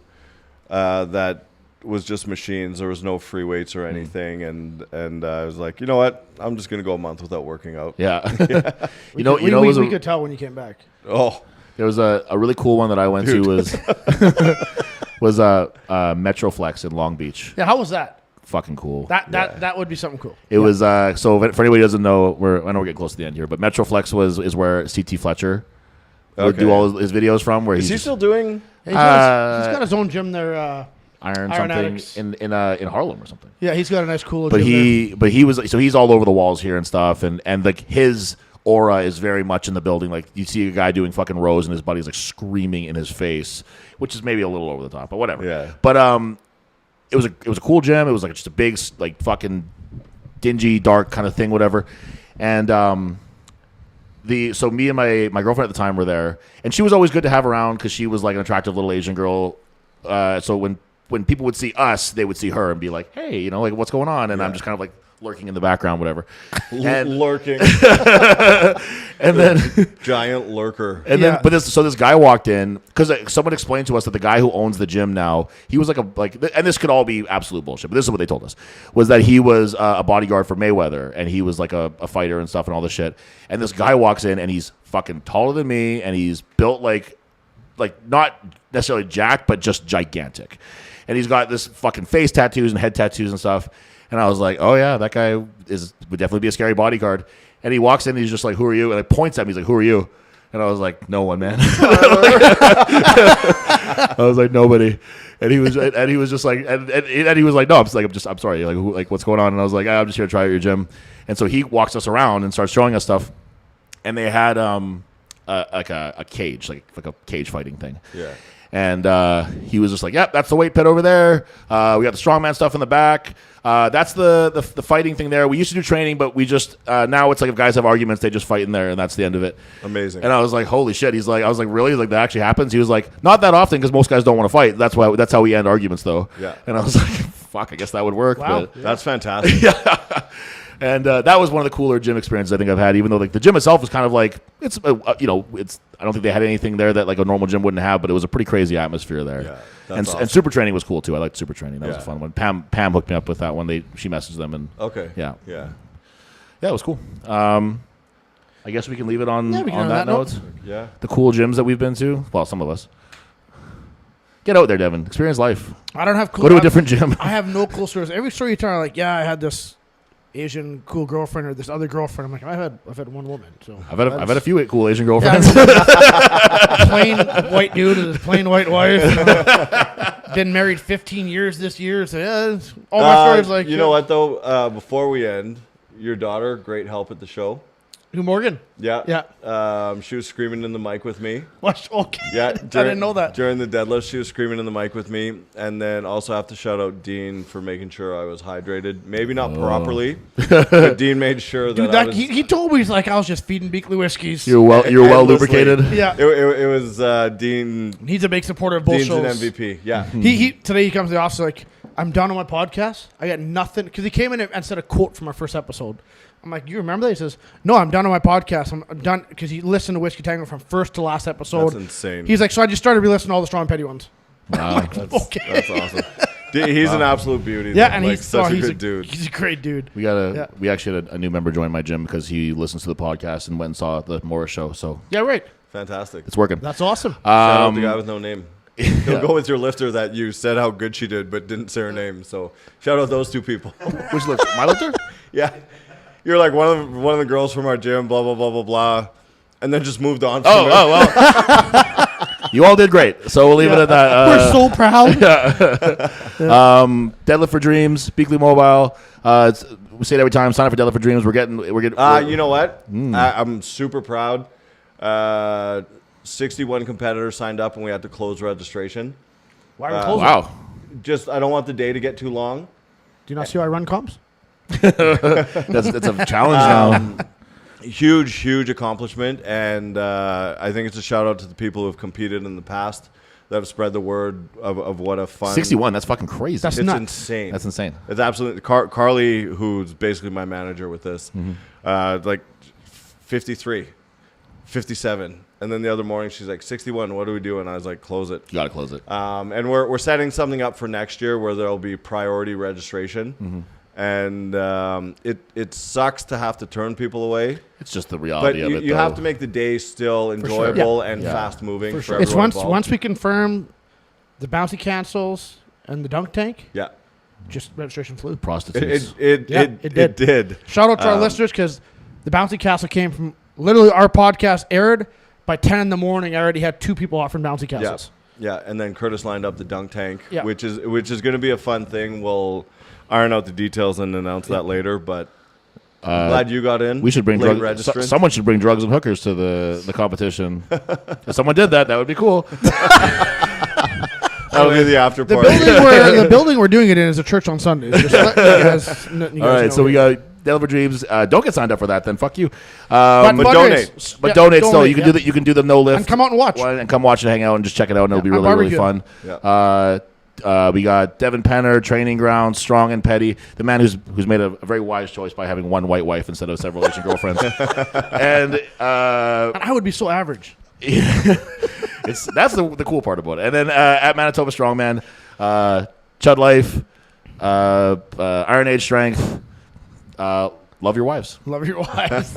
that was just machines. There was no free weights or anything, and I was like, you know what? I'm just gonna go a month without working out. Yeah. We could tell when you came back. Oh, there was a really cool one that I went to was Metroflex in Long Beach. Yeah, how was that? Fucking cool. That would be something cool. It was so for anybody who doesn't know, I know we're getting close to the end here, but Metroflex is where CT Fletcher would do all his videos from. Where is he still doing? Yeah, he's got his own gym there. Iron Addicts. something in Harlem or something. Yeah, he's got a nice cool. But gym there. he's all over the walls here and stuff, and like his aura is very much in the building. Like you see a guy doing fucking rows, and his buddy's like screaming in his face, which is maybe a little over the top, but whatever. Yeah. But it was a cool gym. It was like just a big like fucking dingy dark kind of thing, whatever. And so me and my girlfriend at the time were there, and she was always good to have around because she was like an attractive little Asian girl. So when people would see us, they would see her and be like, hey, you know, like, what's going on? And I'm just kind of like lurking in the background, whatever. Lurking. And then giant lurker. And then, this guy walked in because someone explained to us that the guy who owns the gym now, he was and this could all be absolute bullshit, but this is what they told us, was that he was a bodyguard for Mayweather, and he was like a fighter and stuff and all this shit. And this guy walks in, and he's fucking taller than me, and he's built like not necessarily jacked, but just gigantic. And he's got this fucking face tattoos and head tattoos and stuff. And I was like, oh, yeah, that guy would definitely be a scary bodyguard. And he walks in, and he's just like, who are you? And he points at me. He's like, who are you? And I was like, no one, man. I was like, nobody. And he was just like, and he was like, no, I'm sorry. Like, like, what's going on? And I was like, I'm just here to try out your gym. And so he walks us around and starts showing us stuff. And they had like a cage, like a cage fighting thing. Yeah. And he was just like, yep, that's the weight pit over there. We got the strongman stuff in the back. That's the fighting thing there. We used to do training, but we just now it's like if guys have arguments, they just fight in there, and that's the end of it. Amazing. And I was like, holy shit. I was like, really? He's like, that actually happens? He was like, not that often because most guys don't want to fight. That's how we end arguments, though. Yeah. And I was like, fuck, I guess that would work. Wow. But That's fantastic. yeah. And that was one of the cooler gym experiences I think I've had. Even though like the gym itself was kind of like it's I don't think they had anything there that like a normal gym wouldn't have, but it was a pretty crazy atmosphere there. Yeah, and awesome. super training was cool too. I liked super training. That was a Yeah. fun one. Pam hooked me up with that one. She messaged them and Okay. yeah, Yeah. it was cool. I guess we can leave it on that note. Yeah. The cool gyms that we've been to. Well, some of us. Get out there, Devin. Experience life. I don't have cool. Go to a different gym. I have no cool stories. Every story you tell, like, yeah, I had this Asian cool girlfriend or this other girlfriend. I'm like, I've had one woman. So I've had a few cool Asian girlfriends. Plain white dude with his plain white wife. Been married 15 years this year. So yeah, all my stories like. You know what though? Before we end, your daughter, great help at the show. Who, Morgan? Yeah. Yeah. She was screaming in the mic with me. What? Okay. Yeah. I didn't know that. During the deadlift, she was screaming in the mic with me. And then also have to shout out Dean for making sure I was hydrated. Maybe not properly, but Dean made sure that Dude, I was. he told me, he's like, I was just feeding Beakley whiskeys. You're well lubricated. Yeah. It was Dean. He's a big supporter of both Dean's shows. an MVP. Yeah. Today he comes to the office like, I'm done on my podcast. I got nothing. Because he came in and said a quote from our first episode. I'm like, you remember that? He says, no, I'm done on my podcast. I'm done because he listened to Whiskey Tango from first to last episode. That's insane. He's like, so I just started re-listening to all the Strong Petty ones. Wow. That's Okay. awesome. He's an absolute beauty. Yeah, though. and Like, he's such a he's good dude. He's a great dude. We actually had a new member join my gym because he listens to the podcast and went and saw the Morris show. So Yeah, right. Fantastic. it's working. That's awesome. Shout out the guy with no name. He'll go with your lifter that you said how good she did, but didn't say her name. So shout out those two people. Which lifter? My lifter? Yeah, you're like one of the girls from our gym. Blah blah blah blah blah. and then just moved on. From Oh, it. well. You all did great. So we'll leave it at that. We're so proud. Deadlift for Dreams, Beakley Mobile. We say it every time. Sign up for Deadlift for Dreams. We're getting. You know what? I'm super proud. 61 competitors signed up, and we had to close registration. Why are we closing? Wow. Just I don't want the day to get too long. Do you not see how I run comps? That's a challenge now. Huge accomplishment, and I think it's a shout out to the people who have competed in the past that have spread the word of what a fun 61. That's fucking crazy. That's It's nuts. insane. That's insane. It's absolutely Carly, who's basically my manager with this, like 53, 57, and then the other morning she's like 61. What do we do? And I was like, close it. You got to close it. And we're setting something up for next year where there'll be priority registration. And it sucks to have to turn people away, It's just the but reality of it. you have to make the day still enjoyable and fast moving. For It's everyone once involved. we confirm the bouncy cancels and the dunk tank, Yeah, just registration flew. prostitutes. it did. Shout out to our listeners because the bouncy castle came from literally our podcast aired by 10 in the morning. I already had 2 people offering bouncy Yeah, castles. yeah, and then Curtis lined up the dunk tank, Yeah. which is going to be a fun thing. We'll iron out the details and announce that later. But glad you got in. We should bring late drugs. registrant. Someone should bring drugs and hookers to the competition. If someone did that, that would be cool. That'll be the after The party. building we're doing it in is a church on Sundays. Just let you guys All right, know. so we got Deadlift Dreams. Don't get signed up for that, then fuck you. But but fundraise. donate. But Yeah, donate still. You can yeah. do that. You can do the no lift And come out and watch. and come watch and hang out and just check it out, and it'll be on really really barbecue. fun. We got Devin Penner, Training Ground, Strong and Petty, the man who's made a very wise choice by having one white wife instead of several Asian girlfriends. And And I would be so average. that's the cool part about it. And then at Manitoba Strongman, Chud Life, Iron Age Strength, love your wives. Love your wives.